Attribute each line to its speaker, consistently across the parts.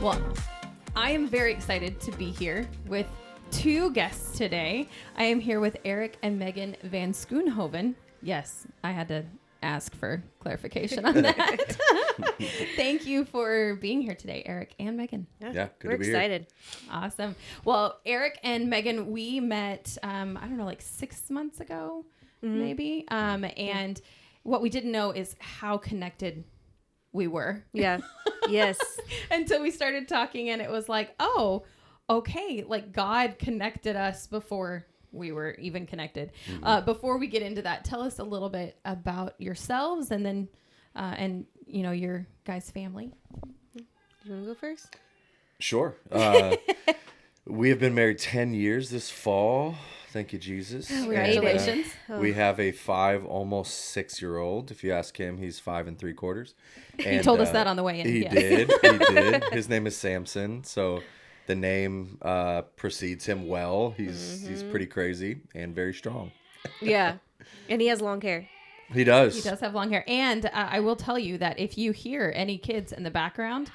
Speaker 1: Well, I am very excited to be here with two guests today. I am here with Eric and Meagan VanSchoonhoven. Yes, I had to ask for clarification on that. Thank you for being here today, Eric and Meagan.
Speaker 2: Yeah, good
Speaker 3: we're
Speaker 2: to be
Speaker 3: excited.
Speaker 2: here.
Speaker 1: Awesome. Well, Eric and Meagan, we met, I don't know, like 6 months ago, maybe. And what we didn't know is how connected we were.
Speaker 3: Yeah. Yes.
Speaker 1: Until we started talking, and it was like, oh, okay, like God connected us before we were even connected. Before we get into that, tell us a little bit about yourselves, and then and you know, your guys' family.
Speaker 3: You want to go first?
Speaker 2: Sure. We have been married 10 years this fall. Thank you, Jesus.
Speaker 1: Congratulations.
Speaker 2: We have a 5, almost 6-year-old. If you ask him, he's 5 3/4.
Speaker 1: He told us that on the way in.
Speaker 2: He
Speaker 1: yes.
Speaker 2: did. He did. His name is Samson. So the name precedes him well. He's pretty crazy and very strong.
Speaker 3: Yeah. And he has long hair.
Speaker 2: He does.
Speaker 1: He does have long hair. And I will tell you that if you hear any kids in the background,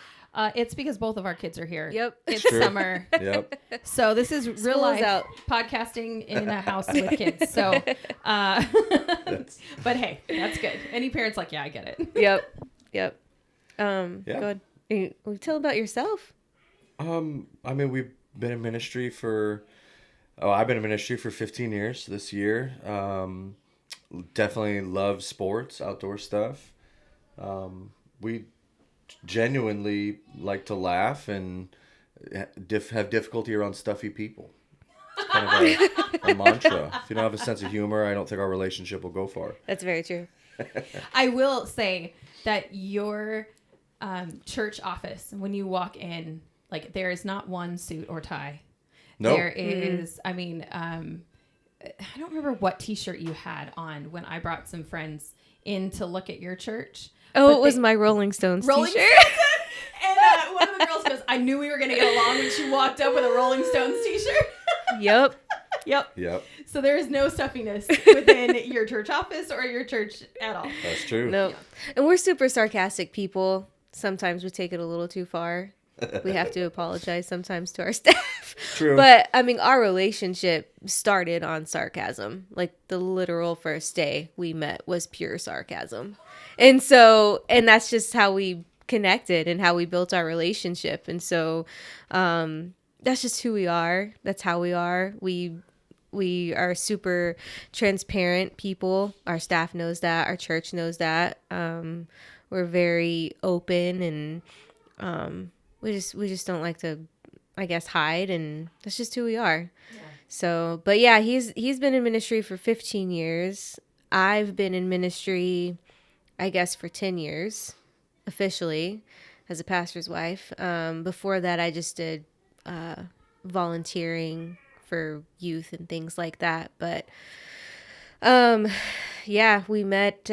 Speaker 1: it's because both of our kids are here.
Speaker 3: Yep.
Speaker 1: It's
Speaker 2: True.
Speaker 1: summer.
Speaker 2: Yep.
Speaker 1: So this is real
Speaker 3: School
Speaker 1: life
Speaker 3: is out.
Speaker 1: podcasting in a house with kids. So, but hey, that's good. Any parents like, yeah, I get it.
Speaker 3: Yep. Go ahead. Will you tell about yourself?
Speaker 2: I mean, we've been in ministry for, I've been in ministry for 15 years this year. Definitely love sports, outdoor stuff. We genuinely like to laugh and have difficulty around stuffy people. It's kind of a mantra. If you don't have a sense of humor, I don't think our relationship will go far.
Speaker 3: That's very true.
Speaker 1: I will say that your church office, when you walk in, like there is not one suit or tie.
Speaker 2: No.
Speaker 1: There is, I mean, I don't remember what t-shirt you had on when I brought some friends in to look at your church.
Speaker 3: Oh,
Speaker 1: But
Speaker 3: it was my Rolling Stones
Speaker 1: Rolling
Speaker 3: t-shirt.
Speaker 1: Stones. And one of the girls goes, I knew we were going to get along when she walked up with a Rolling Stones t-shirt.
Speaker 3: Yep.
Speaker 2: Yep.
Speaker 1: So there is no stuffiness within your church office or your church at all.
Speaker 2: That's true.
Speaker 3: No. And we're super sarcastic people. Sometimes we take it a little too far. We have to apologize sometimes to our staff.
Speaker 2: True.
Speaker 3: But I mean, our relationship started on sarcasm. Like the literal first day we met was pure sarcasm. And that's just how we connected and how we built our relationship. And so that's just who we are. That's how we are. We are super transparent people. Our staff knows that. Our church knows that. We're very open, and we just don't like to, I guess, hide, and that's just who we are. Yeah. So, but yeah, he's been in ministry for 15 years. I've been in ministry, I guess, for 10 years, officially, as a pastor's wife. Before that, I just did volunteering for youth and things like that. But yeah, we met.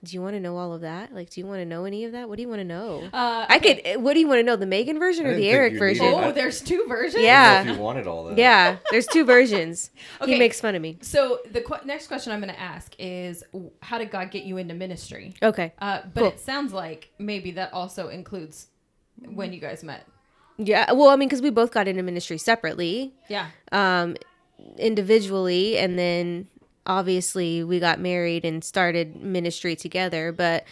Speaker 3: Do you want to know all of that? Like, do you want to know any of that? What do you want to know?
Speaker 1: Okay.
Speaker 3: What do you want to know? The Meagan version or the Eric version?
Speaker 1: Oh, there's two versions?
Speaker 3: Yeah.
Speaker 2: I don't know if you wanted all that.
Speaker 3: Yeah, there's two versions.
Speaker 1: Okay.
Speaker 3: He makes fun of me.
Speaker 1: So the next question I'm going to ask is, how did God get you into ministry?
Speaker 3: Okay.
Speaker 1: But
Speaker 3: Cool.
Speaker 1: it sounds like maybe that also includes when you guys met.
Speaker 3: Yeah. Well, I mean, because we both got into ministry separately,
Speaker 1: Yeah.
Speaker 3: individually, and then obviously we got married and started ministry together. But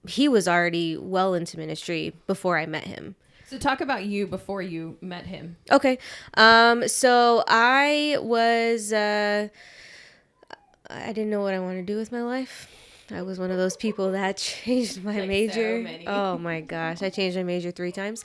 Speaker 3: he was already well into ministry before I met him.
Speaker 1: So talk about you before you met him.
Speaker 3: Okay. So I was, I didn't know what I wanted to do with my life. I was one of those people that changed my major.
Speaker 1: So many.
Speaker 3: Oh my gosh. I changed my major 3 times.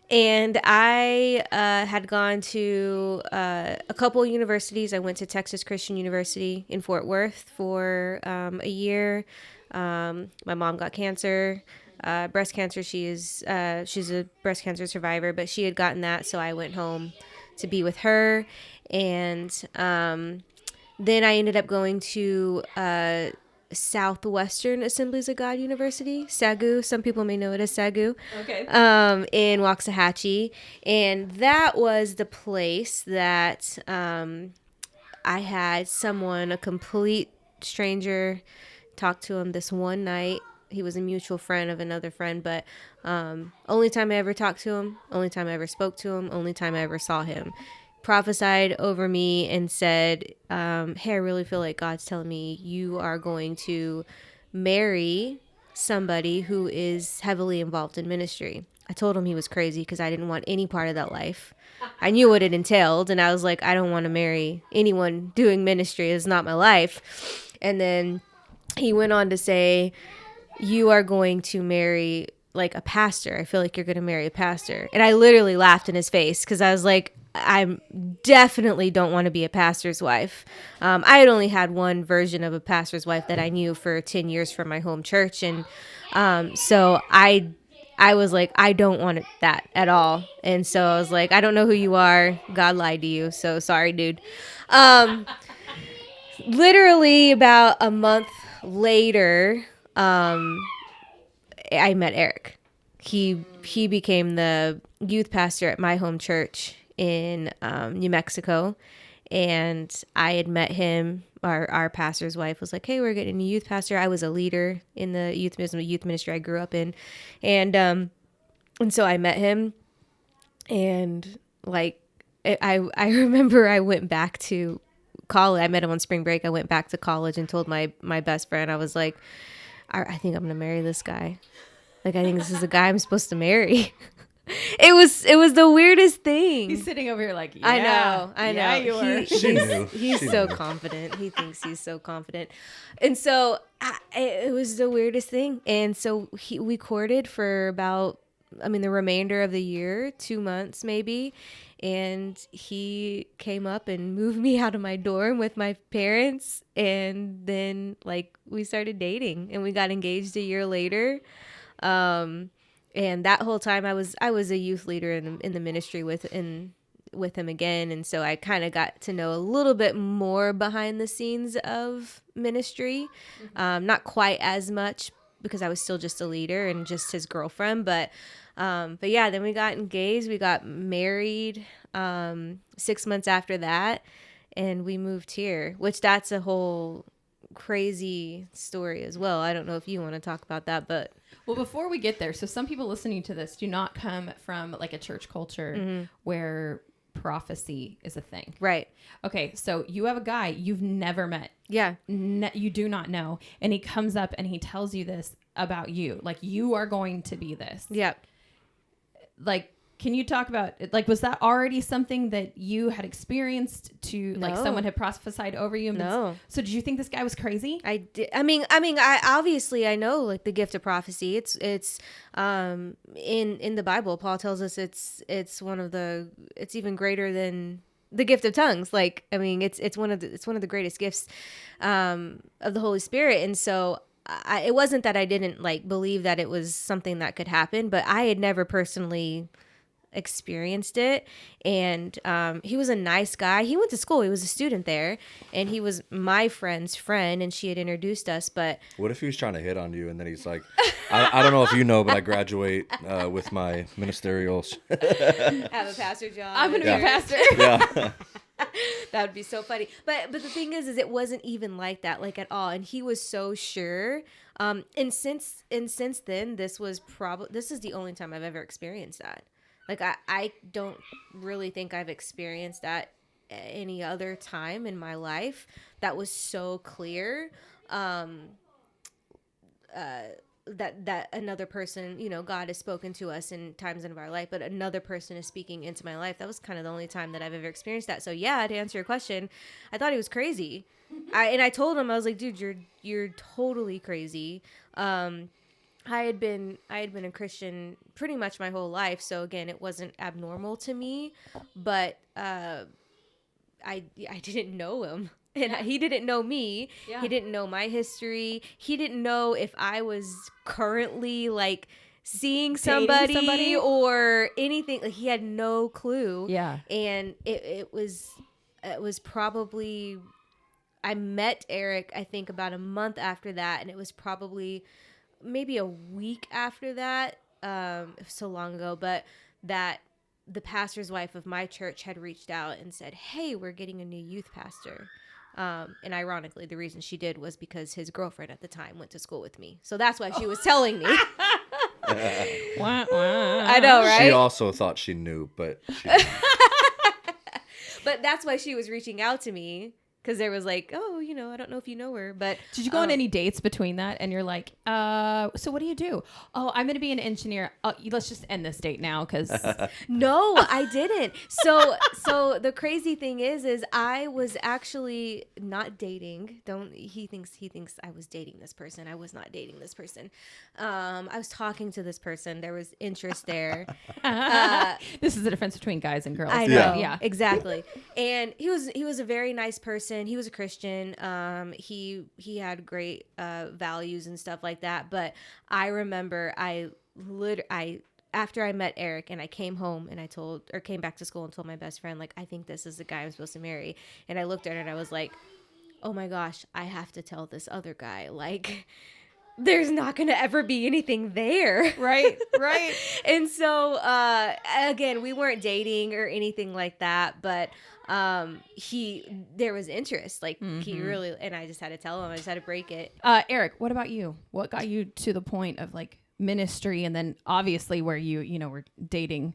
Speaker 3: And I had gone to a couple of universities. I went to Texas Christian University in Fort Worth for a year. My mom got cancer, breast cancer. She's a breast cancer survivor, but she had gotten that, so I went home to be with her. And then I ended up going to Southwestern Assemblies of God University, SAGU. Some people may know it as SAGU.
Speaker 1: Okay.
Speaker 3: In Waxahachie. And that was the place that I had someone, a complete stranger, talked to him this one night. He was a mutual friend of another friend, but only time I ever talked to him, only time I ever spoke to him, only time I ever saw him. Prophesied over me and said, hey, I really feel like God's telling me you are going to marry somebody who is heavily involved in ministry. I told him he was crazy because I didn't want any part of that life. I knew what it entailed, and I was like, I don't want to marry anyone doing ministry. It's not my life. And then he went on to say, you are going to marry like a pastor. I feel like you're going to marry a pastor. And I literally laughed in his face because I was like, I definitely don't want to be a pastor's wife. I had only had one version of a pastor's wife that I knew for 10 years from my home church. And so I was like, I don't want that at all. And so I was like, I don't know who you are. God lied to you. So sorry, dude. Literally about a month later, I met Eric. He became the youth pastor at my home church in New Mexico, and I had met him. Our pastor's wife was like, "Hey, we're getting a youth pastor." I was a leader in the youth ministry I grew up in, and so I met him, and like I remember I went back to college. I met him on spring break. I went back to college and told my best friend, I was like, I think I'm gonna marry this guy. Like, I think this is the guy I'm supposed to marry. It was the weirdest thing.
Speaker 1: He's sitting over here like, yeah,
Speaker 3: I know.
Speaker 1: Yeah, you were.
Speaker 3: He's so confident. He thinks he's so confident. And so it was the weirdest thing. And so we courted for about, the remainder of the year, 2 months maybe. And he came up and moved me out of my dorm with my parents. And then we started dating and we got engaged a year later. And that whole time I was a youth leader in the ministry with him again. And so I kind of got to know a little bit more behind the scenes of ministry. Not quite as much because I was still just a leader and just his girlfriend. But yeah, then we got engaged, we got married, 6 months after that, and we moved here, which that's a whole crazy story as well. I don't know if you want to talk about that, but
Speaker 1: well, before we get there, so some people listening to this do not come from like a church culture where prophecy is a thing.
Speaker 3: Right.
Speaker 1: Okay, so you have a guy you've never met.
Speaker 3: Yeah.
Speaker 1: You do not know, and he comes up and he tells you this about you. Like, you are going to be this.
Speaker 3: Yeah.
Speaker 1: Like, can you talk about, like, was that already something that you had experienced like someone had prophesied over you?
Speaker 3: No.
Speaker 1: So did you think this guy was crazy?
Speaker 3: I did. I obviously I know like the gift of prophecy. It's in the Bible. Paul tells us it's even greater than the gift of tongues. Like, it's one of the greatest gifts of the Holy Spirit. And so it wasn't that I didn't believe that it was something that could happen, but I had never personally experienced it. And he was a nice guy. He went to school. He was a student there, and he was my friend's friend, and she had introduced us. But
Speaker 2: what if he was trying to hit on you, and then he's like, I don't know if you know, but I graduate with my ministerials.
Speaker 3: Have a pastor job.
Speaker 1: I'm gonna be a pastor.
Speaker 2: Yeah.
Speaker 3: That would be so funny. But the thing is it wasn't even like that, at all. And he was so sure. And since then, this is the only time I've ever experienced that. I don't really think I've experienced that any other time in my life that was so clear. That another person, God has spoken to us in times of our life, but another person is speaking into my life. That was kind of the only time that I've ever experienced that. So yeah, to answer your question, I thought he was crazy. I told him, I was like, dude, you're totally crazy. I had been a Christian pretty much my whole life. So again, it wasn't abnormal to me, but, I didn't know him. And he didn't know me. Yeah. He didn't know my history. He didn't know if I was currently seeing somebody or anything. He had no clue.
Speaker 1: Yeah.
Speaker 3: And it was probably, I met Eric, I think about a month after that. And it was probably maybe a week after that. So long ago, but that the pastor's wife of my church had reached out and said, hey, we're getting a new youth pastor. And ironically, the reason she did was because his girlfriend at the time went to school with me. So that's why she was telling me. I know, right?
Speaker 2: She also thought she knew, but she didn't.
Speaker 3: But that's why she was reaching out to me. Because there was like, oh, I don't know if you know her, but
Speaker 1: did you go on any dates between that? And you're like, so what do you do? Oh, I'm going to be an engineer. Let's just end this date now, because
Speaker 3: no, I didn't. So the crazy thing is I was actually not dating. He thinks I was dating this person. I was not dating this person. I was talking to this person. There was interest there.
Speaker 1: This is the difference between guys and girls.
Speaker 3: I know,
Speaker 1: yeah,
Speaker 3: exactly. And he was a very nice person. He was a Christian. He had great values and stuff like that. But I remember after I met Eric and I came home and came back to school and told my best friend, like, I think this is the guy I'm supposed to marry. And I looked at her and I was like, oh my gosh, I have to tell this other guy, like, there's not going to ever be anything there.
Speaker 1: Right.
Speaker 3: And so, again, we weren't dating or anything like that, but there was interest. Like, he really, and I just had to tell him, I just had to break it.
Speaker 1: Eric, what about you? What got you to the point of like ministry, and then obviously where you were dating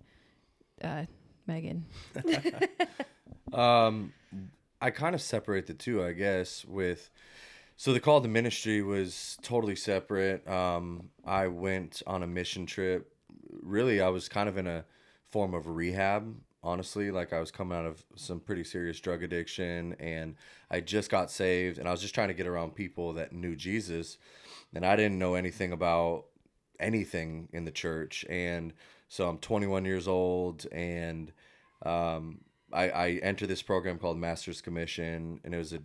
Speaker 1: Meagan?
Speaker 2: I kind of separate the two, I guess, so the call to ministry was totally separate. I went on a mission trip. Really, I was kind of in a form of rehab, honestly. Like, I was coming out of some pretty serious drug addiction, and I just got saved, and I was just trying to get around people that knew Jesus, and I didn't know anything about anything in the church. And so I'm 21 years old, and I entered this program called Master's Commission, and it was a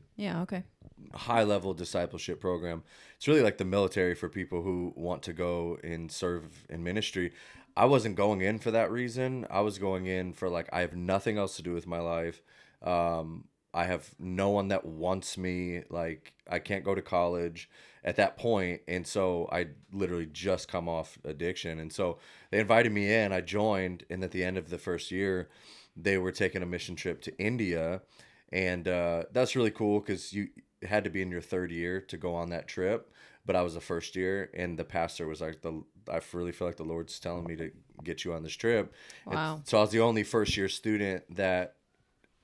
Speaker 2: high-level discipleship program. It's really like the military for people who want to go and serve in ministry. I wasn't going in for that reason. I was going in for, like, I have nothing else to do with my life. I have no one that wants me. Like, I can't go to college at that point. And so I literally just come off addiction. And so they invited me in. I joined. And at the end of the first year, they were taking a mission trip to India. And that's really cool because you had to be in your third year to go on that trip. But I was the first year, and the pastor was like, I really feel like the Lord's telling me to get you on this trip.
Speaker 1: Wow.
Speaker 2: And so I was the only first year student that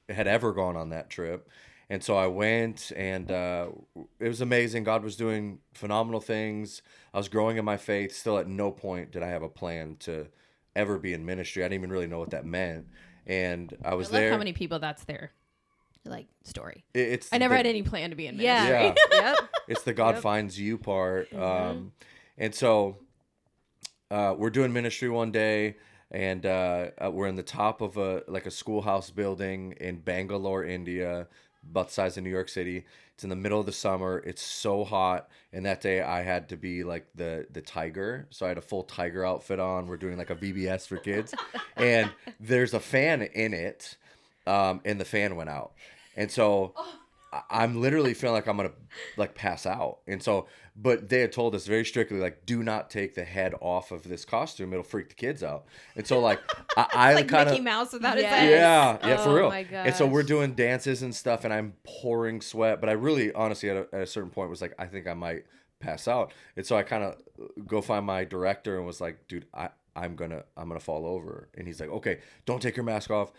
Speaker 2: had ever gone on that trip. And so I went, and it was amazing. God was doing phenomenal things. I was growing in my faith. Still at no point did I have a plan to ever be in ministry. I didn't even really know what that meant. And I was there.
Speaker 1: How many people that's their like story.
Speaker 2: I
Speaker 1: never had any plan to be in ministry.
Speaker 3: Yeah. Yep.
Speaker 2: It's the God finds you part.
Speaker 3: Mm-hmm.
Speaker 2: And so we're doing ministry one day, and we're in the top of a schoolhouse building in Bangalore, India, about the size of New York City. It's in the middle of the summer. It's so hot. And that day I had to be like the tiger. So I had a full tiger outfit on. We're doing like a VBS for kids. And there's a fan in it. And the fan went out. And so I'm literally feeling like I'm going to like pass out. And so, but they had told us very strictly, like, do not take the head off of this costume. It'll freak the kids out. And so like, I
Speaker 1: like
Speaker 2: kind of
Speaker 1: Mickey Mouse without his
Speaker 3: Yes.
Speaker 1: head.
Speaker 2: Yeah, for
Speaker 3: Oh
Speaker 2: real.
Speaker 3: my
Speaker 2: And so we're
Speaker 3: gosh.
Speaker 2: doing dances and stuff, and I'm pouring sweat. But I really, honestly, at a certain point was like, I think I might pass out. And so I kind of go find my director and was like, dude, I'm gonna fall over. And he's like, okay, don't take your mask off.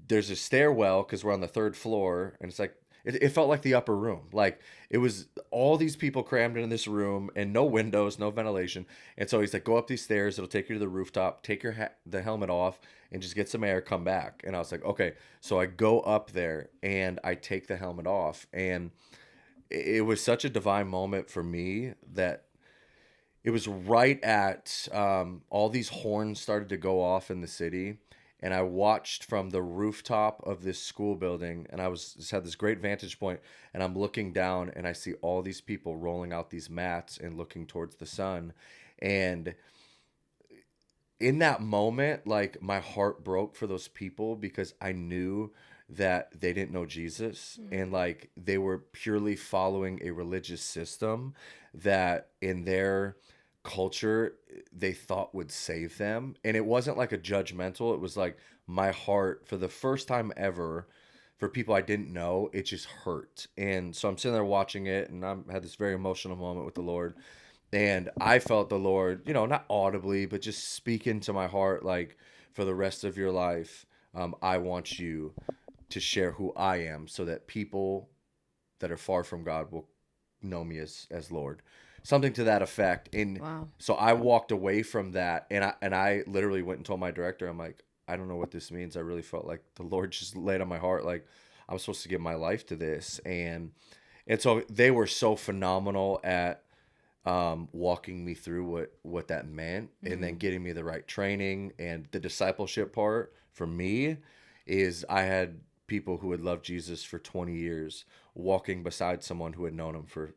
Speaker 2: There's a stairwell because we're on the third floor, and it's like it felt like the upper room. Like it was all these people crammed in this room and no windows, no ventilation. And so he's like, go up these stairs. It'll take you to the rooftop. Take your the helmet off and just get some air. Come back. And I was like, okay. So I go up there and I take the helmet off, and it was such a divine moment for me that it was right at all these horns started to go off in the city, and I watched from the rooftop of this school building, and I just had this great vantage point, and I'm looking down, and I see all these people rolling out these mats and looking towards the sun, and in that moment, like my heart broke for those people because I knew that they didn't know Jesus, and like they were purely following a religious system that in their culture they thought would save them. And it wasn't like a judgmental, it was like my heart for the first time ever for people I didn't know, it just hurt. And so I'm sitting there watching it, and I had this very emotional moment with the Lord. And I felt the Lord, not audibly, but just speaking to my heart, like, for the rest of your life, I want you to share who I am so that people that are far from God will know me as Lord. Something to that effect. And
Speaker 1: Wow.
Speaker 2: so I walked away from that, and I literally went and told my director, I'm like, I don't know what this means. I really felt like the Lord just laid on my heart, like, I'm supposed to give my life to this. And so they were so phenomenal at walking me through what that meant, and then getting me the right training. And the discipleship part for me is I had people who had loved Jesus for 20 years walking beside someone who had known him for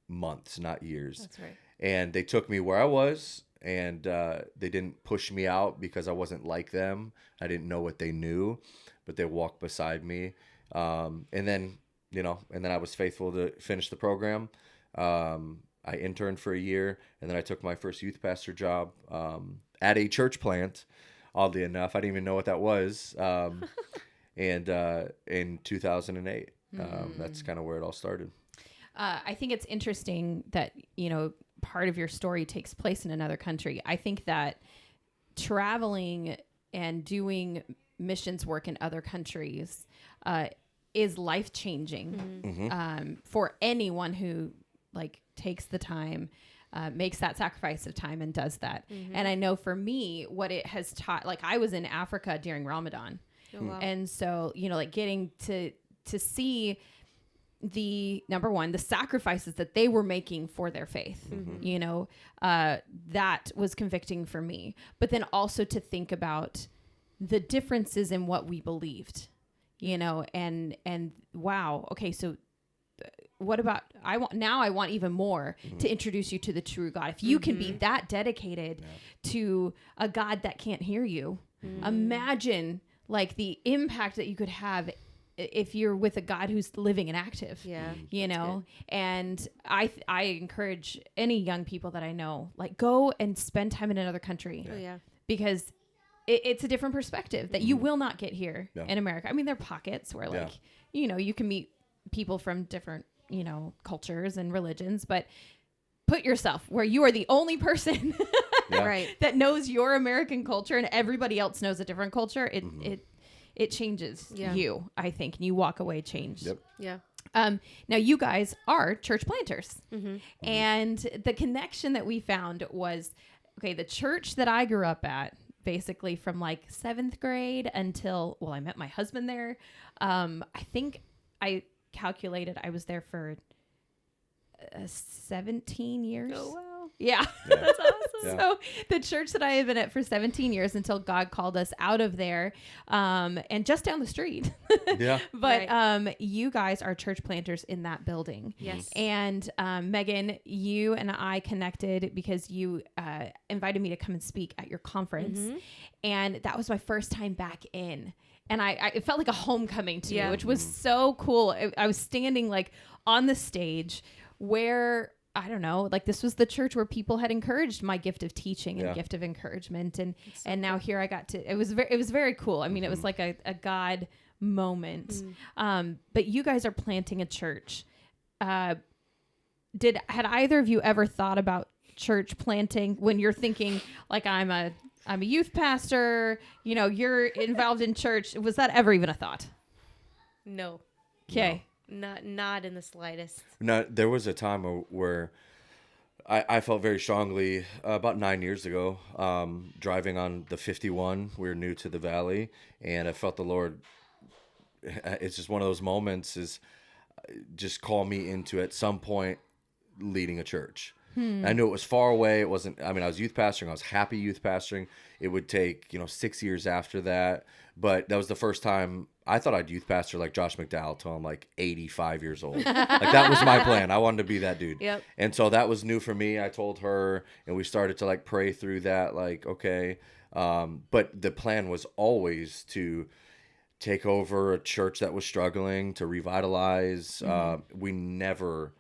Speaker 2: months, not years.
Speaker 1: That's right.
Speaker 2: And they took me where I was, and they didn't push me out because I wasn't like them. I didn't know what they knew, but they walked beside me. And then I was faithful to finish the program. I interned for a year, and then I took my first youth pastor job at a church plant. Oddly enough, I didn't even know what that was. And in 2008, that's kind of where it all started.
Speaker 1: I think it's interesting that, part of your story takes place in another country. I think that traveling and doing missions work in other countries is life-changing for anyone who takes the time, makes that sacrifice of time and does that. And I know for me, what it has taught, I was in Africa during Ramadan.
Speaker 3: Oh, wow.
Speaker 1: And so, getting to see the number one, the sacrifices that they were making for their faith, that was convicting for me. But then also to think about the differences in what we believed, and wow, okay, so what about I want even more to introduce you to the true God. If you can be that dedicated to a God that can't hear you, imagine the impact that you could have if you're with a God who's living and active. And I encourage any young people that I know, go and spend time in another country. Because it's a different perspective that you will not get here in America. I mean, there are pockets where you can meet people from different cultures and religions, but put yourself where you are the only person
Speaker 3: Right.
Speaker 1: that knows your American culture and everybody else knows a different culture. It changes you, I think, and you walk away changed.
Speaker 2: Yep.
Speaker 3: Yeah.
Speaker 1: Now you guys are church planters, and the connection that we found was, the church that I grew up at, basically from 7th grade until, I met my husband there. I think I calculated I was there for 17 years.
Speaker 3: Oh, wow.
Speaker 1: Yeah.
Speaker 3: That's awesome.
Speaker 2: Yeah.
Speaker 1: So the church that I had been at for 17 years until God called us out of there, and just down the street.
Speaker 2: Yeah.
Speaker 1: But you guys are church planters in that building.
Speaker 3: Yes.
Speaker 1: And Meagan, you and I connected because you invited me to come and speak at your conference. And that was my first time back in. And it felt like a homecoming to me, which was so cool. I was standing on the stage where, I don't know, this was the church where people had encouraged my gift of teaching and gift of encouragement. And now here I got to, it was very cool. I mean, it was like a God moment. But you guys are planting a church. Had either of you ever thought about church planting when you're thinking I'm a youth pastor, you're involved in church? Was that ever even a thought?
Speaker 3: No.
Speaker 1: Okay.
Speaker 3: Not in the slightest.
Speaker 2: No, there was a time where I felt very strongly about 9 years ago, driving on the 51. We were new to the valley, and I felt the Lord. It's just one of those moments is just call me into at some point leading a church. I knew it was far away. It wasn't, I was youth pastoring. I was happy youth pastoring. It would take, 6 years after that. But that was the first time I thought I'd youth pastor like Josh McDowell till I'm 85 years old. That was my plan. I wanted to be that dude.
Speaker 3: Yep.
Speaker 2: And so that was new for me. I told her, and we started to pray through that. Okay. But the plan was always to take over a church that was struggling, to revitalize. We never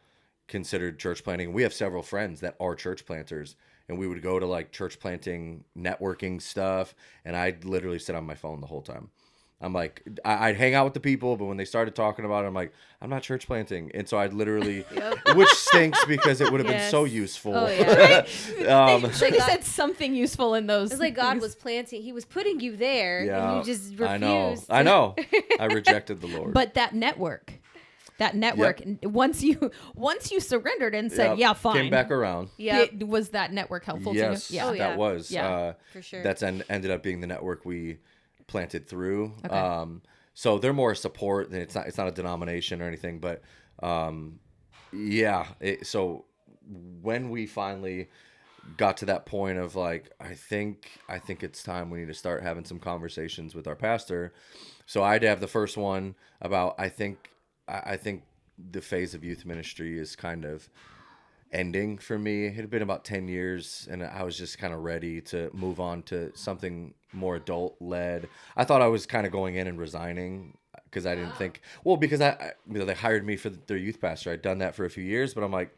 Speaker 2: considered church planting. We have several friends that are church planters, and we would go to church planting networking stuff, and I'd literally sit on my phone the whole time. I'm like, I'd hang out with the people, but when they started talking about it, I'm like, I'm not church planting. And so I'd literally, which stinks because it would have been so useful.
Speaker 3: Oh, yeah.
Speaker 1: They said something useful in those.
Speaker 3: It's like God was planting. He was putting you there, and you just refused.
Speaker 2: I know. I rejected the Lord.
Speaker 1: But that network, once you surrendered and said, yeah, fine.
Speaker 2: Came back around.
Speaker 3: Yeah.
Speaker 1: Was that network helpful to you?
Speaker 2: Yeah. That was.
Speaker 1: Yeah.
Speaker 3: For sure.
Speaker 2: That's ended up being the network we planted through.
Speaker 1: Okay.
Speaker 2: So they're more support than it's not a denomination or anything, but so when we finally got to that point of like, I think it's time we need to start having some conversations with our pastor. So I had to have the first one about, I think the phase of youth ministry is kind of ending for me. It had been about 10 years and I was just kind of ready to move on to something more adult led. I thought I was kind of going in and resigning because I didn't think, because they hired me for their youth pastor. I'd done that for a few years, but I'm like,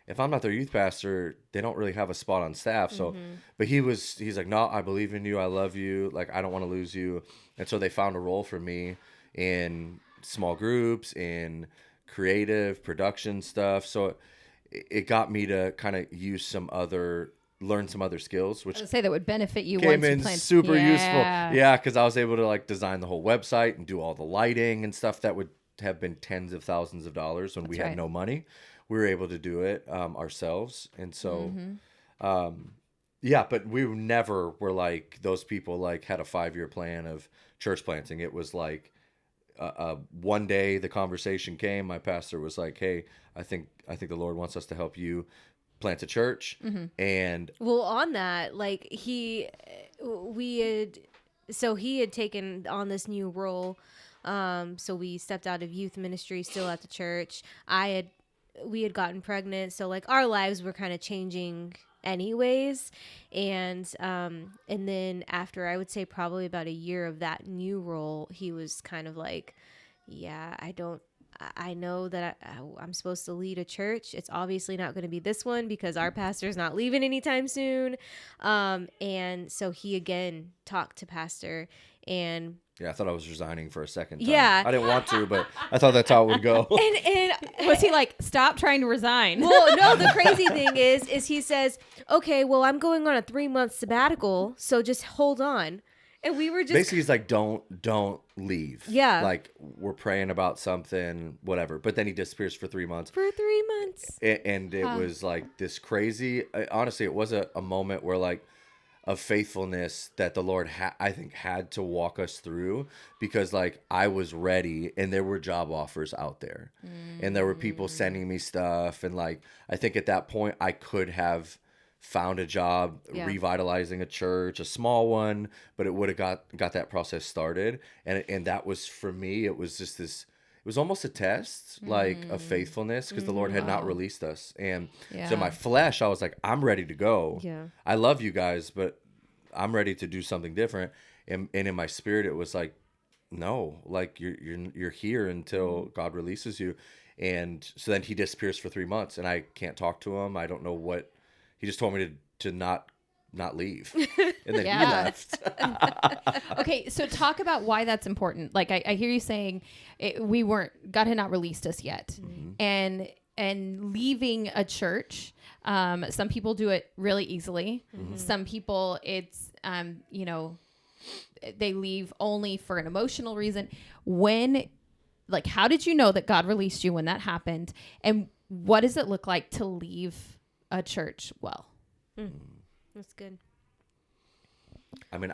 Speaker 2: if I'm not their youth pastor, they don't really have a spot on staff. So, but he's like, no, I believe in you. I love you. Like, I don't want to lose you. And so they found a role for me in small groups, in creative production stuff. So it got me to kind of learn some other skills, which
Speaker 1: I would say that would benefit you.
Speaker 2: Came
Speaker 1: once you
Speaker 2: in
Speaker 1: planned.
Speaker 2: super useful. Yeah, because I was able to like design the whole website and do all the lighting and stuff that would have been tens of thousands of dollars when we had no money. We were able to do it ourselves, and so, but we never were like those people. Like had a 5-year plan of church planting. It was like one day the conversation came. My pastor was like, "Hey, I think the Lord wants us to help you plant a church." And
Speaker 3: on that, like he had taken on this new role. So we stepped out of youth ministry, still at the church. We had gotten pregnant, so like our lives were kind of changing anyways. And then after, I would say probably about a year of that new role, he was kind of like, yeah, I know that I'm supposed to lead a church. It's obviously not going to be this one because our pastor's not leaving anytime soon. And so he again talked to pastor, and
Speaker 2: I thought I was resigning for a second time.
Speaker 3: Yeah.
Speaker 2: I didn't want to, but I thought that's how it would go.
Speaker 1: And was he like, stop trying to resign?
Speaker 3: Well, no, the crazy thing is he says, okay, well, I'm going on a 3-month sabbatical, so just hold on. And we were just
Speaker 2: basically, he's like, don't leave.
Speaker 3: Yeah.
Speaker 2: Like we're praying about something, whatever. But then he disappears for 3 months.
Speaker 3: For 3 months.
Speaker 2: And it was like this crazy, honestly, it was a moment where like, of faithfulness that the Lord I think had to walk us through, because like I was ready and there were job offers out there and there were people sending me stuff. And like, I think at that point I could have found a job revitalizing a church, a small one, but it would have got that process started. And that was, for me, it was just this, it was almost a test, like of faithfulness, because the Lord had not released us. And so in my flesh, I was like, I'm ready to go.
Speaker 3: Yeah.
Speaker 2: I love you guys, but I'm ready to do something different. And in my spirit, it was like, no, like you're here until God releases you. And so then he disappears for 3 months and I can't talk to him. I don't know what, he just told me to not leave. And then he left.
Speaker 1: Okay, so talk about why that's important. Like I hear you saying God had not released us yet. And leaving a church, some people do it really easily. Some people it's they leave only for an emotional reason. How did you know that God released you when that happened? And what does it look like to leave a church well?
Speaker 3: That's good.
Speaker 2: I mean,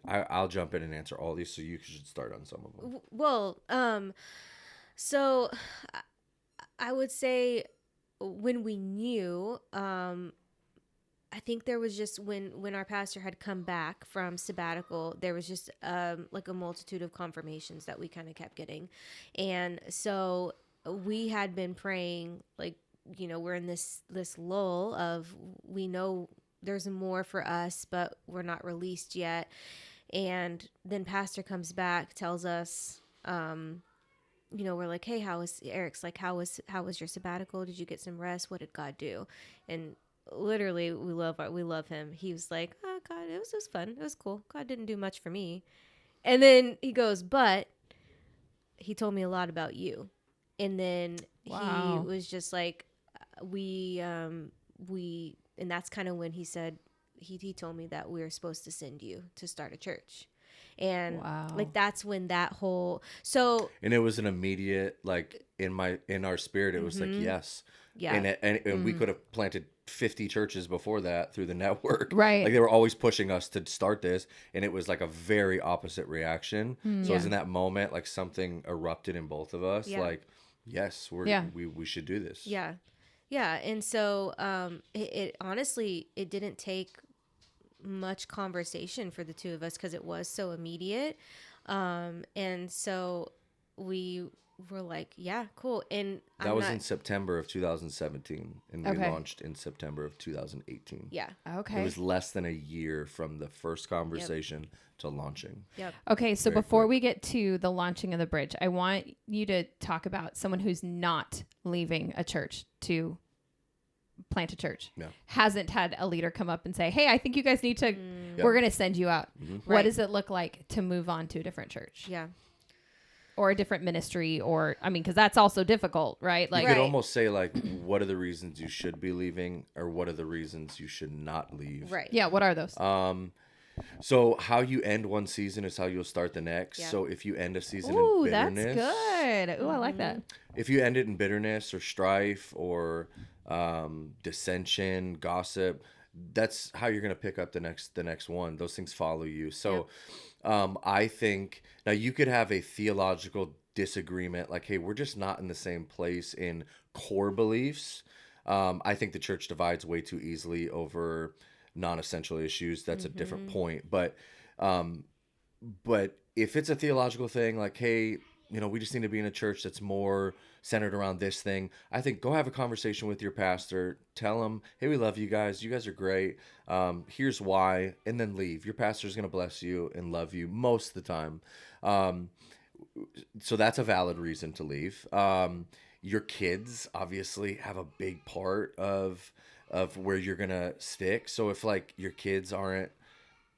Speaker 2: I'll jump in and answer all these, so you should start on some of them.
Speaker 3: Well, so I would say when we knew, I think there was just when our pastor had come back from sabbatical, there was just like a multitude of confirmations that we kind of kept getting. And so we had been praying, like, we're in this lull of, we know there's more for us, but we're not released yet. And then pastor comes back, tells us, we're like, hey, Eric's like, how was your sabbatical? Did you get some rest? What did God do? And literally we love him. He was like, oh God, it was fun. It was cool. God didn't do much for me. And then he goes, but he told me a lot about you. And then
Speaker 1: Wow.
Speaker 3: he was just like, and that's kind of when he said, he told me that we were supposed to send you to start a church. And
Speaker 1: Wow.
Speaker 3: like, that's when that whole, so
Speaker 2: And it was an immediate, like, in our spirit, it was like, yes.
Speaker 3: Yeah.
Speaker 2: And we could have planted 50 churches before that through the network.
Speaker 1: Right.
Speaker 2: Like, they were always pushing us to start this, and it was like a very opposite reaction. So it was in that moment, like, something erupted in both of us.
Speaker 3: Yeah.
Speaker 2: Like, yes, we should do this.
Speaker 3: yeah. Yeah. And so it honestly, it didn't take much conversation for the two of us because it was so immediate. And so we were like, yeah, cool. And
Speaker 2: That was in September of 2017, and we
Speaker 1: Okay.
Speaker 2: launched in September of 2018.
Speaker 3: Yeah.
Speaker 1: Okay.
Speaker 2: It was less than a year from the first conversation to launching.
Speaker 3: Yep.
Speaker 1: Okay, so
Speaker 2: Very
Speaker 1: before
Speaker 2: quick.
Speaker 1: we get to the launching of the bridge, I want you to talk about someone who's not leaving a church to plant a church.
Speaker 2: Yeah.
Speaker 1: Hasn't had a leader come up and say, hey, I think you guys need to, we're going to send you out. What
Speaker 3: Right.
Speaker 1: does it look like to move on to a different church
Speaker 3: Yeah.
Speaker 1: or a different ministry? Or, I mean, because that's also difficult, right? Like,
Speaker 2: You could
Speaker 3: Right.
Speaker 2: almost say, like, what are the reasons you should be leaving, or what are the reasons you should not leave?
Speaker 3: Right.
Speaker 1: yeah, what are those?
Speaker 2: So how you end one season is how you'll start the next.
Speaker 3: Yeah.
Speaker 2: So if you end a season
Speaker 1: Ooh,
Speaker 2: in
Speaker 1: that's
Speaker 2: bitterness,
Speaker 1: good. Ooh, I like that.
Speaker 2: if you end it in bitterness or strife or dissension, gossip, that's how you're going to pick up the next one. Those things follow you. So I think now you could have a theological disagreement, like, hey, we're just not in the same place in core beliefs. I think the church divides way too easily over non-essential issues. That's a different point. But if it's a theological thing, like, hey, we just need to be in a church that's more centered around this thing, I think go have a conversation with your pastor. Tell him, hey, we love you guys. You guys are great. Here's why. And then leave. Your pastor's going to bless you and love you most of the time. So that's a valid reason to leave. Your kids obviously have a big part of where you're going to stick. So if, like, your kids aren't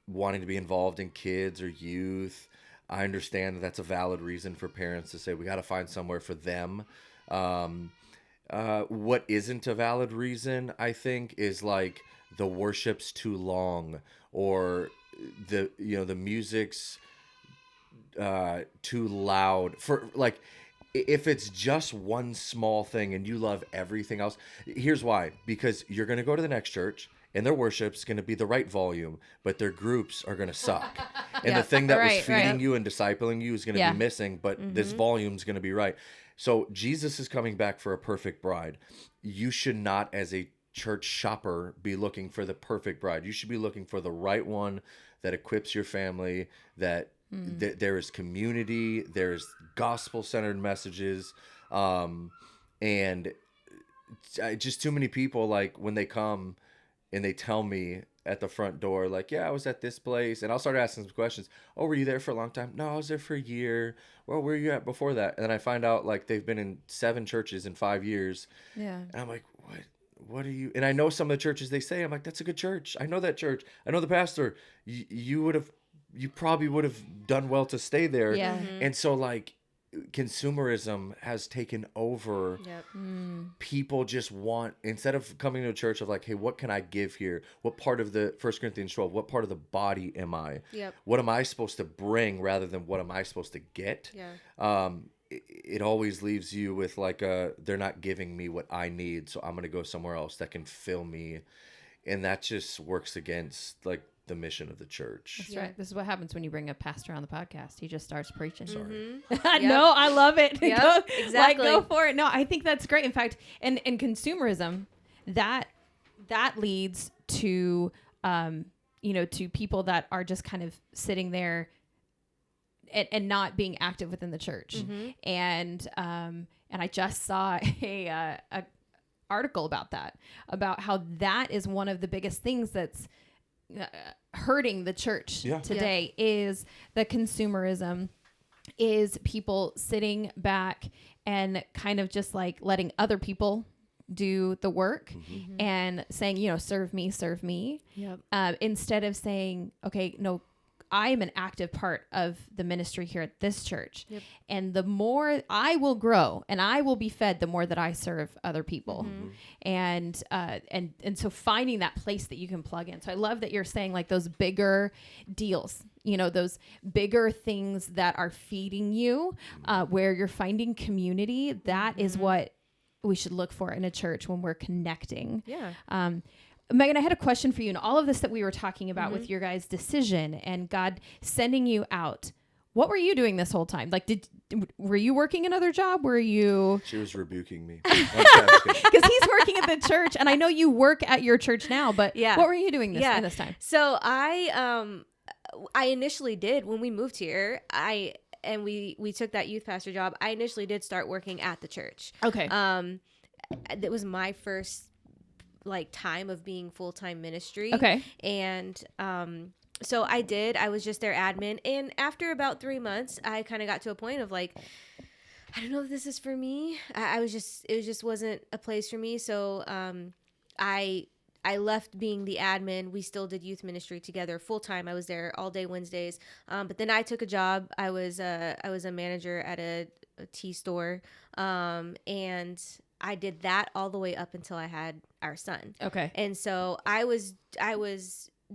Speaker 2: wanting to be involved in kids or youth, I understand that that's a valid reason for parents to say we got to find somewhere for them. What isn't a valid reason, I think, is like the worship's too long, or the music's too loud. For, like, if it's just one small thing and you love everything else, here's why. Because you're going to go to the next church and their worship's going to be the right volume, but their groups are going to suck. And the thing that was feeding you and discipling you is going to be missing, but this volume's going to be right. So Jesus is coming back for a perfect bride. You should not, as a church shopper, be looking for the perfect bride. You should be looking for the right one that equips your family, that there is community, there's gospel-centered messages, and just too many people, like, when they come and they tell me at the front door, like, yeah, I was at this place, and I'll start asking some questions. Oh, were you there for a long time? No, I was there for a year. Well, where were you at before that? And then I find out, like, they've been in 7 churches in 5 years.
Speaker 1: Yeah.
Speaker 2: And I'm like, what are you? And I know some of the churches they say, I'm like, that's a good church. I know that church. I know the pastor. You probably would have done well to stay there.
Speaker 1: Yeah.
Speaker 2: And so, like, consumerism has taken over.
Speaker 3: Yep.
Speaker 2: People just want, instead of coming to a church of like, hey, what can I give here? What part of the 1 Corinthians 12, what part of the body am I?
Speaker 3: Yep.
Speaker 2: What am I supposed to bring rather than what am I supposed to get?
Speaker 3: Yeah.
Speaker 2: It always leaves you with like they're not giving me what I need, so I'm going to go somewhere else that can fill me. And that just works against like the mission of the church.
Speaker 1: That's
Speaker 3: Yeah.
Speaker 1: right. This is what happens when you bring a pastor on the podcast. He just starts preaching.
Speaker 2: Sorry.
Speaker 1: No, I love it.
Speaker 3: Yep,
Speaker 1: Go,
Speaker 3: exactly.
Speaker 1: Like, go for it. No, I think that's great. In fact, in consumerism, that leads to to people that are just kind of sitting there and not being active within the church. And I just saw a article about that, about how that is one of the biggest things that's hurting the church today is the consumerism, is people sitting back and kind of just like letting other people do the work and saying, serve me,
Speaker 3: Yep.
Speaker 1: instead of saying, okay, no, I am an active part of the ministry here at this church.
Speaker 3: Yep.
Speaker 1: And the more I will grow and I will be fed, the more that I serve other people. And so finding that place that you can plug in. So I love that you're saying like those bigger deals, you know, those bigger things that are feeding you, where you're finding community. That is what we should look for in a church when we're connecting.
Speaker 3: Yeah.
Speaker 1: Meagan, I had a question for you. And all of this that we were talking about with your guys' decision and God sending you out, what were you doing this whole time? Like, were you working another job? Were you?
Speaker 2: She was rebuking me.
Speaker 1: Because he's working at the church, and I know you work at your church now. But what were you doing in this time?
Speaker 3: So I initially did when we moved here. We took that youth pastor job. I initially did start working at the church.
Speaker 1: Okay.
Speaker 3: That was my first like time of being full-time ministry.
Speaker 1: Okay.
Speaker 3: And so I was just their admin, and after about 3 months I kind of got to a point of like, I don't know if this is for me. It just wasn't a place for me. So I left being the admin. We still did youth ministry together full time. I was there all day Wednesdays. But then I took a job. I was a manager at a tea store. And I did that all the way up until I had our son.
Speaker 1: Okay.
Speaker 3: And so I was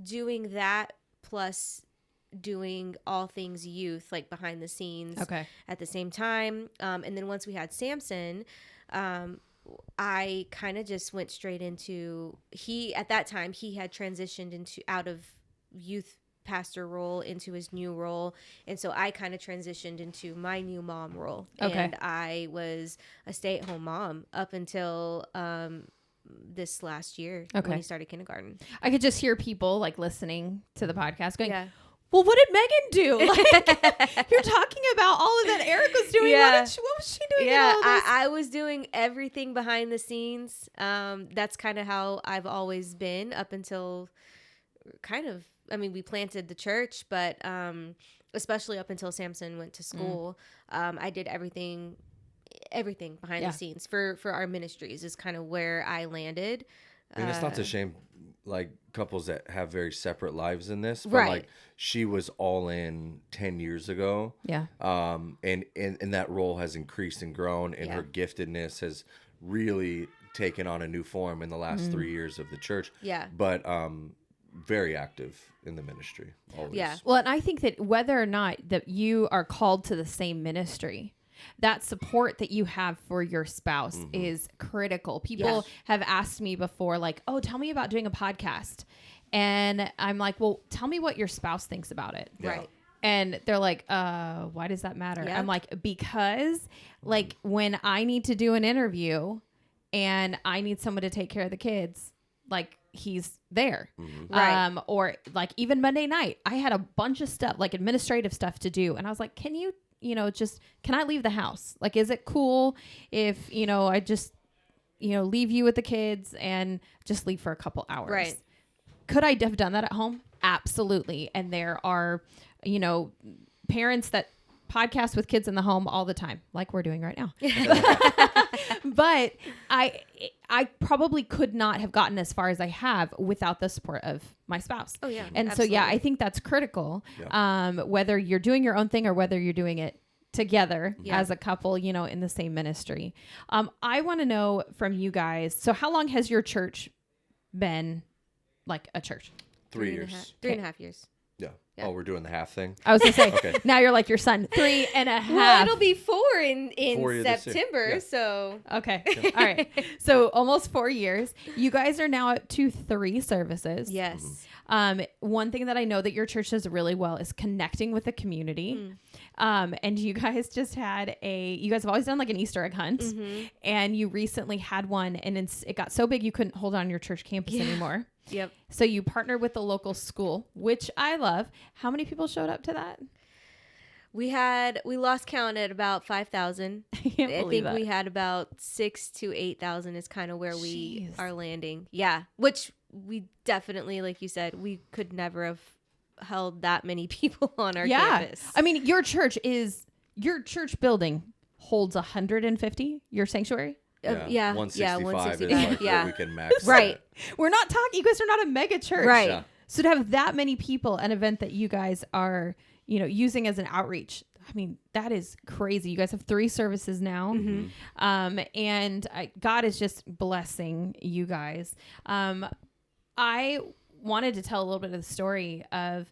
Speaker 3: doing that plus doing all things youth, like behind the scenes at the same time. And then once we had Samson, I kind of just went straight into, at that time he had transitioned out of youth pastor role into his new role, and so I kind of transitioned into my new mom role. And I was a stay-at-home mom up until this last year when he started kindergarten.
Speaker 1: I could just hear people like listening to the podcast going, well, what did Meagan do? Like, you're talking about all of that Eric was doing. What was she doing?
Speaker 3: Yeah, I was doing everything behind the scenes. That's kind of how I've always been up until we planted the church, but especially up until Samson went to school, I did everything behind the scenes for our ministries is kind of where I landed.
Speaker 2: And it's not to shame like couples that have very separate lives in this, but
Speaker 3: right.
Speaker 2: like she was all in 10 years ago.
Speaker 1: Yeah.
Speaker 2: And that role has increased and grown, and her giftedness has really taken on a new form in the last 3 years of the church.
Speaker 3: Yeah.
Speaker 2: But very active in the ministry always.
Speaker 3: Yeah.
Speaker 1: Well, and I think that whether or not that you are called to the same ministry, that support that you have for your spouse is critical. People have asked me before, like, oh, tell me about doing a podcast. And I'm like, well, tell me what your spouse thinks about it.
Speaker 2: Yeah.
Speaker 3: Right.
Speaker 1: And they're like, why does that matter?
Speaker 3: Yeah.
Speaker 1: I'm like, because like when I need to do an interview and I need someone to take care of the kids, like he's there.
Speaker 3: Right.
Speaker 1: Or like even Monday night, I had a bunch of stuff, like administrative stuff to do. And I was like, can you can I leave the house? Like, is it cool if, I just, leave you with the kids and just leave for a couple hours?
Speaker 3: Right.
Speaker 1: Could I have done that at home? Absolutely. And there are, parents that podcast with kids in the home all the time, like we're doing right now. But I probably could not have gotten as far as I have without the support of my spouse.
Speaker 3: Oh yeah.
Speaker 1: And
Speaker 3: absolutely.
Speaker 1: so, I think that's critical. Yeah. Whether you're doing your own thing or whether you're doing it together as a couple, in the same ministry. I want to know from you guys. So how long has your church been like a church?
Speaker 2: 3 years.
Speaker 3: 3.5 years.
Speaker 2: Yeah.
Speaker 3: Yeah.
Speaker 2: Oh, we're doing the half thing.
Speaker 1: I was gonna say,
Speaker 2: Okay.
Speaker 1: now you're like your son, 3.5.
Speaker 3: Well, it'll be 4 in
Speaker 2: 4 years this year.
Speaker 3: September.
Speaker 2: Yeah.
Speaker 3: So
Speaker 1: Okay. All right. So almost 4 years. You guys are now up to 3 services.
Speaker 3: yes.
Speaker 1: One thing that I know that your church does really well is connecting with the community. And you guys just had you guys have always done like an Easter egg hunt, and you recently had one, and it got so big you couldn't hold on your church campus anymore.
Speaker 3: Yep.
Speaker 1: So you partnered with the local school, which I love. How many people showed up to that?
Speaker 3: We lost count at about 5,000.
Speaker 1: I can't
Speaker 3: I
Speaker 1: believe
Speaker 3: think we
Speaker 1: that.
Speaker 3: had about 6,000 to 8,000 is kind of where we
Speaker 1: Jeez.
Speaker 3: are landing. Yeah. Which we definitely, like you said, we could never have held that many people on our campus.
Speaker 1: I mean, your church building holds 150, your sanctuary.
Speaker 3: Yeah.
Speaker 2: 165 is
Speaker 3: 165.
Speaker 2: like
Speaker 3: Yeah.
Speaker 2: what we can max.
Speaker 3: Right.
Speaker 1: We're not talking, you guys are not a mega church.
Speaker 3: Right.
Speaker 2: Yeah.
Speaker 1: So to have that many people, an event that you guys are, using as an outreach, I mean, that is crazy. You guys have 3 services now. And God is just blessing you guys. I wanted to tell a little bit of the story of,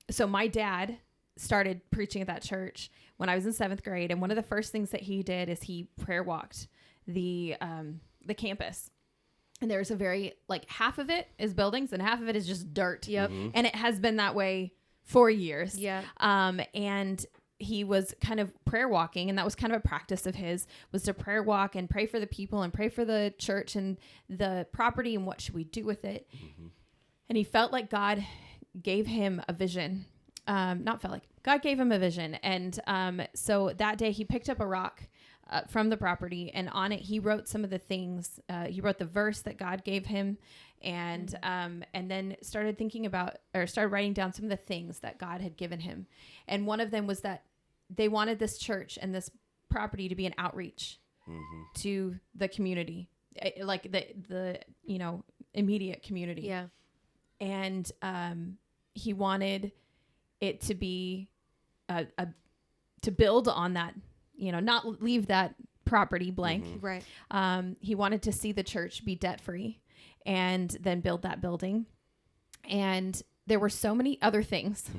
Speaker 1: so my dad started preaching at that church when I was in 7th grade. And one of the first things that he did is he prayer walked the campus. And there's a very, half of it is buildings and half of it is just dirt.
Speaker 3: Yep.
Speaker 1: And it has been that way for years.
Speaker 3: Yeah.
Speaker 1: And he was kind of prayer walking, and that was kind of a practice of his, was to prayer walk and pray for the people and pray for the church and the property and what should we do with it. And he felt like God gave him a vision. God gave him a vision. And so that day he picked up a rock from the property, and on it he wrote some of the things. He wrote the verse that God gave him, and then started started writing down some of the things that God had given him. And one of them was that they wanted this church and this property to be an outreach to the community, like the immediate community.
Speaker 3: Yeah.
Speaker 1: And he wanted it to be to build on that, not leave that property blank.
Speaker 3: Right.
Speaker 1: He wanted to see the church be debt free and then build that building. And there were so many other things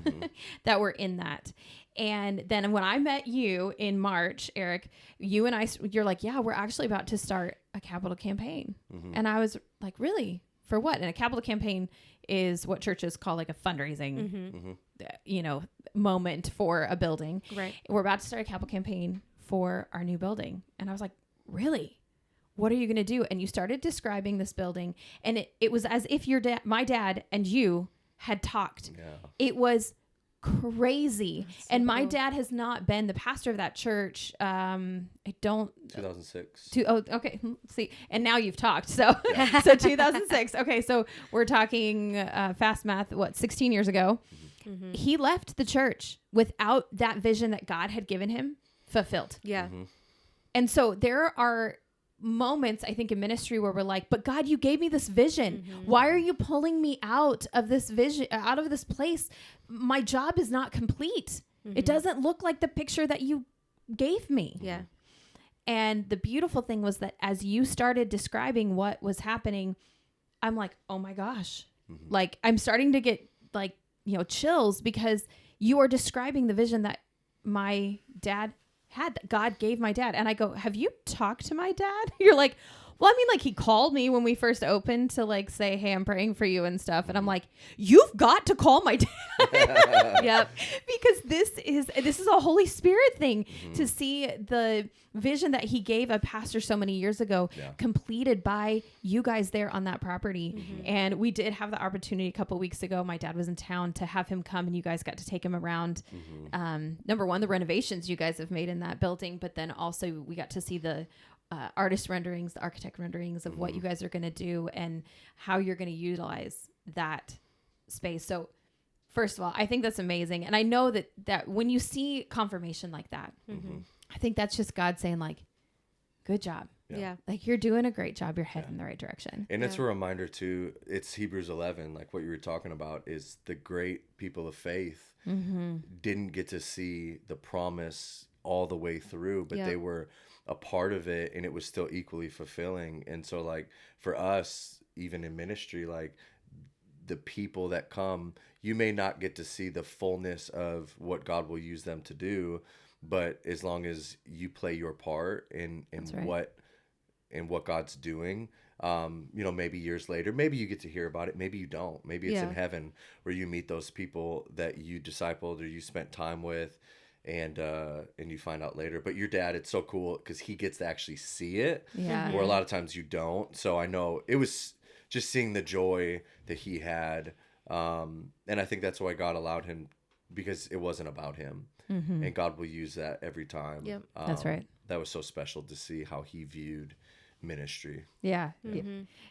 Speaker 1: that were in that. And then when I met you in March, Eric, you're like, yeah, we're actually about to start a capital campaign. And I was like, really? For what? And a capital campaign is what churches call like a fundraising, moment for a building.
Speaker 3: Right.
Speaker 1: We're about to start a capital campaign for our new building. And I was like, really? What are you going to do? And you started describing this building, and it was as if my dad and you had talked. Yeah. It was crazy. So and my dad has not been the pastor of that church.
Speaker 2: 2006.
Speaker 1: Okay. See, and now you've talked. So, so 2006. Okay. So we're talking fast math, 16 years ago. He left the church without that vision that God had given him fulfilled.
Speaker 3: Yeah.
Speaker 1: And so there are moments, I think, in ministry where we're like, but God, you gave me this vision. Why are you pulling me out of this vision, out of this place? My job is not complete. It doesn't look like the picture that you gave me.
Speaker 3: Yeah.
Speaker 1: And the beautiful thing was that as you started describing what was happening, I'm like, oh my gosh, like I'm starting to get chills, because you are describing the vision that my dad had, that God gave my dad. And I go, have you talked to my dad? You're like, well, I mean, he called me when we first opened to say, hey, I'm praying for you and stuff. And I'm like, you've got to call my dad.
Speaker 3: Yep.
Speaker 1: Because this is a Holy Spirit thing, to see the vision that he gave a pastor so many years ago completed by you guys there on that property. And we did have the opportunity a couple of weeks ago. My dad was in town to have him come, and you guys got to take him around. Number one, the renovations you guys have made in that building, but then also we got to see the artist renderings, the architect renderings of what you guys are going to do and how you're going to utilize that space. So first of all, I think that's amazing. And I know that when you see confirmation like that, I think that's just God saying good job.
Speaker 3: Yeah.
Speaker 1: You're doing a great job. You're heading in the right direction.
Speaker 2: And it's a reminder too, it's Hebrews 11, like what you were talking about, is the great people of faith didn't get to see the promise all the way through, but they were a part of it, and it was still equally fulfilling. And so for us, even in ministry, the people that come, you may not get to see the fullness of what God will use them to do, but as long as you play your part in what God's doing, maybe years later, maybe you get to hear about it, maybe you don't, maybe it's in heaven where you meet those people that you discipled or you spent time with, and you find out later. But your dad, it's so cool because he gets to actually see it, where a lot of times you don't. So I know it was just seeing the joy that he had, and I think that's why God allowed him, because it wasn't about him, and God will use that every time.
Speaker 3: Yep.
Speaker 1: That's right.
Speaker 2: That was so special to see how he viewed ministry.
Speaker 1: Yeah.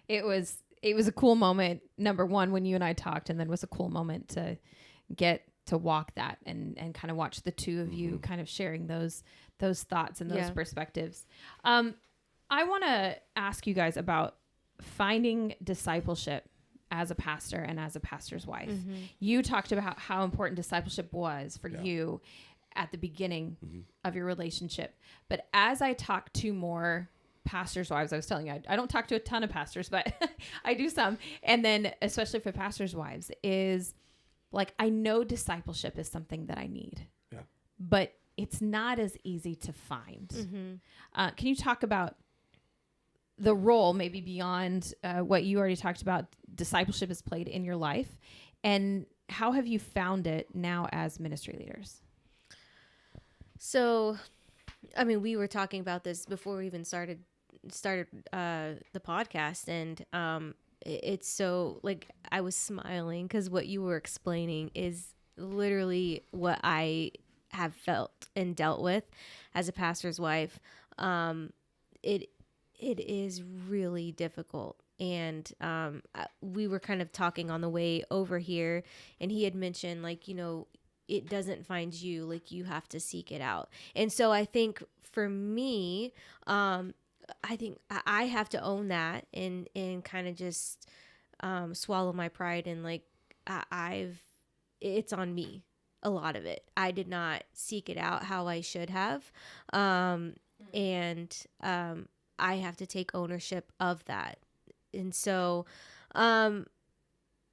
Speaker 1: It was a cool moment, number one, when you and I talked, and then it was a cool moment to get to walk that and kind of watch the two of you kind of sharing those thoughts and those perspectives. I want to ask you guys about finding discipleship as a pastor and as a pastor's wife. You talked about how important discipleship was for you at the beginning of your relationship. But as I talk to more pastors' wives, I was telling you, I don't talk to a ton of pastors, but I do some. And then especially for pastors' wives is like, I know discipleship is something that I need, but it's not as easy to find. Can you talk about the role, maybe beyond what you already talked about, discipleship has played in your life, and how have you found it now as ministry leaders?
Speaker 3: So, I mean, we were talking about this before we even started the podcast, and it's so, like, I was smiling because what you were explaining is literally what I have felt and dealt with as a pastor's wife. It is really difficult. And we were kind of talking on the way over here, and he had mentioned, like, you know, it doesn't find you, like, you have to seek it out. And so I think for me, I think I have to own that and kind of just swallow my pride, and like it's on me, a lot of it. I did not seek it out how I should have, and I have to take ownership of that. And so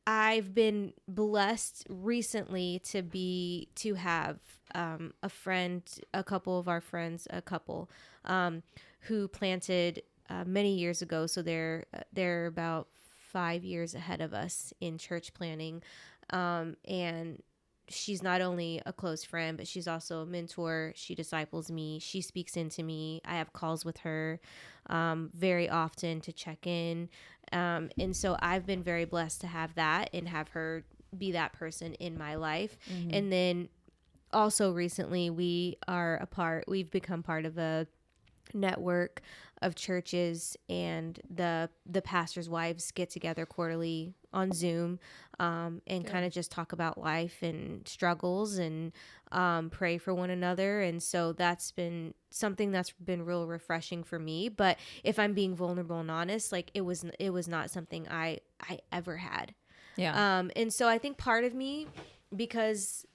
Speaker 3: I've been blessed recently to have a couple of our friends, who planted many years ago. So they're about 5 years ahead of us in church planning. And she's not only a close friend, but she's also a mentor. She disciples me. She speaks into me. I have calls with her very often to check in. And so I've been very blessed to have that and have her be that person in my life. And then also recently we've become part of a network of churches, and the pastors' wives get together quarterly on Zoom, and kind of just talk about life and struggles and pray for one another. And so that's been something that's been real refreshing for me. But if I'm being vulnerable and honest, like, it was not something I ever had. And so I think part of me, because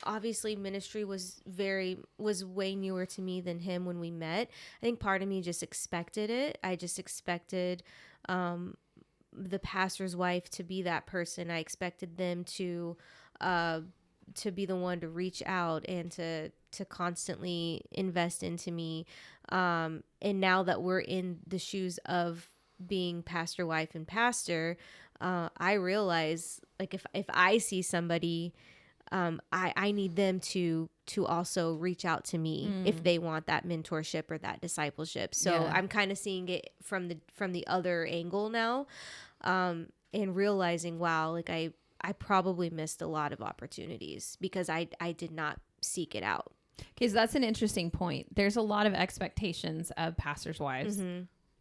Speaker 3: obviously ministry was way newer to me than him when we met, I think part of me just expected it. I just expected the pastor's wife to be that person. I expected them to be the one to reach out and to constantly invest into me. And now that we're in the shoes of being pastor, wife, and pastor, I realize, like, if I see somebody, I need them to also reach out to me if they want that mentorship or that discipleship. So I'm kind of seeing it from the other angle now, and realizing, wow, like I probably missed a lot of opportunities because I did not seek it out.
Speaker 1: Okay, so that's an interesting point. There's a lot of expectations of pastors' wives.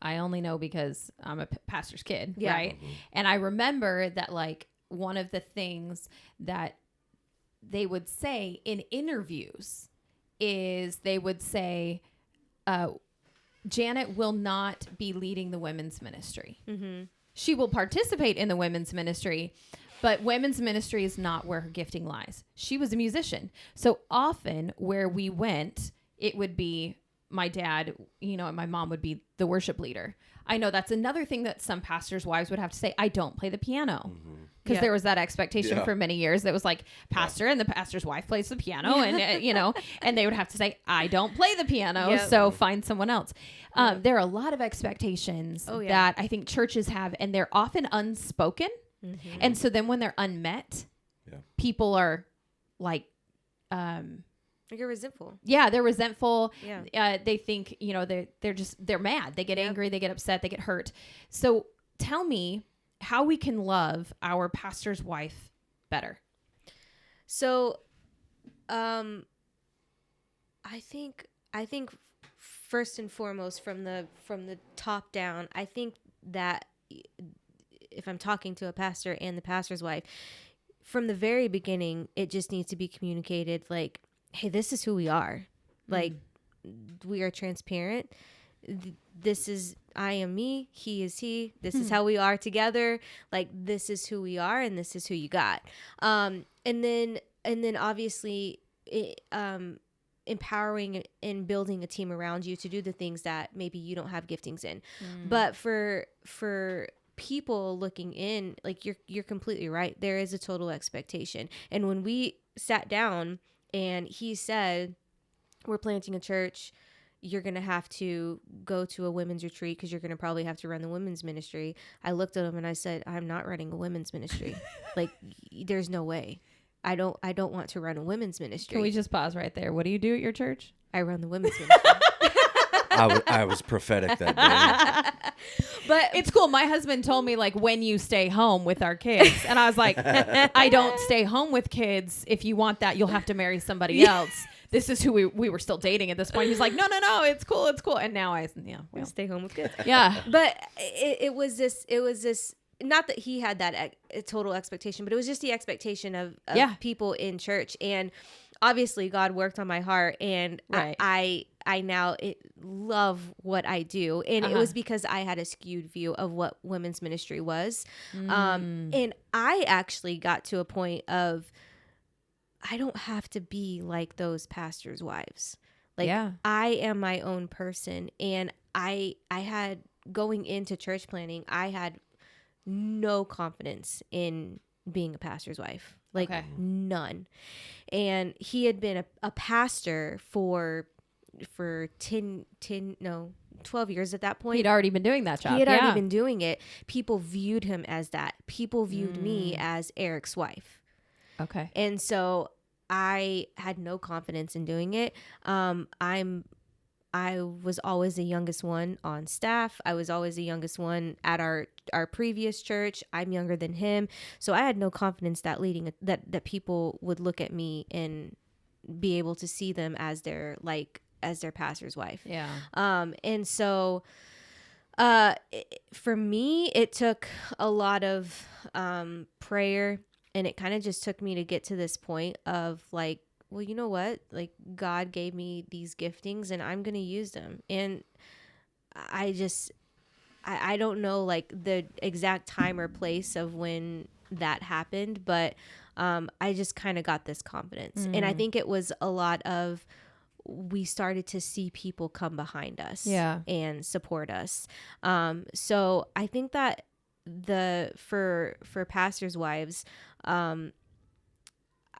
Speaker 1: I only know because I'm a pastor's kid, right? And I remember that, like, one of the things that they would say in interviews is they would say, Janet will not be leading the women's ministry. She will participate in the women's ministry, but women's ministry is not where her gifting lies. She was a musician. So often where we went, it would be my dad, and my mom would be the worship leader. I know that's another thing that some pastors' wives would have to say. I don't play the piano. Because there was that expectation for many years that was like, pastor and the pastor's wife plays the piano, and and they would have to say, I don't play the piano, so find someone else. There are a lot of expectations that I think churches have, and they're often unspoken. And so then when they're unmet, people are like,
Speaker 3: you're resentful.
Speaker 1: Yeah, they're resentful. They think, they're mad. They get angry, they get upset, they get hurt. So tell me how we can love our pastor's wife better.
Speaker 3: So, I think first and foremost, from the top down, I think that if I'm talking to a pastor and the pastor's wife, from the very beginning, it just needs to be communicated, like, hey, this is who we are. Like, we are transparent. this is, I am me, he is he, this is how we are together, like this is who we are and this is who you got. And then obviously empowering and building a team around you to do the things that maybe you don't have giftings in. But for people looking in, like you're completely right, there is a total expectation. And when we sat down and he said, we're planting a church, you're going to have to go to a women's retreat because you're going to probably have to run the women's ministry. I looked at him and I said, I'm not running a women's ministry. Like, there's no way. I don't want to run a women's ministry.
Speaker 1: Can we just pause right there? What do you do at your church?
Speaker 3: I run the women's ministry.
Speaker 2: I was prophetic that day.
Speaker 1: But it's cool. My husband told me, like, when you stay home with our kids. And I was like, I don't stay home with kids. If you want that, you'll have to marry somebody else. This is who we were still dating at this point. He's like, no, it's cool. And now I
Speaker 3: stay home with kids.
Speaker 1: Yeah.
Speaker 3: But it was this, not that he had that total expectation, but it was just the expectation of people in church. And obviously God worked on my heart, and
Speaker 1: right.
Speaker 3: I now love what I do. And it was because I had a skewed view of what women's ministry was. And I actually got to a point of, I don't have to be like those pastors' wives. Like, I am my own person. And I had, going into church planning, I had no confidence in being a pastor's wife. Like, none. And he had been a pastor for 12 years at that point.
Speaker 1: He'd already been doing that job.
Speaker 3: He had already been doing it. People viewed him as that. People viewed me as Eric's wife.
Speaker 1: Okay.
Speaker 3: And so I had no confidence in doing it. I was always the youngest one on staff. I was always the youngest one at our previous church. I'm younger than him. So I had no confidence that that people would look at me and be able to see them as their pastor's wife.
Speaker 1: Yeah.
Speaker 3: And so for me, it took a lot of prayer, and it kind of just took me to get to this point of like, well, you know what? Like, God gave me these giftings and I'm going to use them. And I don't know like the exact time or place of when that happened, but I just kind of got this confidence. And I think it was a lot of, we started to see people come behind us and support us. So I think that for pastors' wives,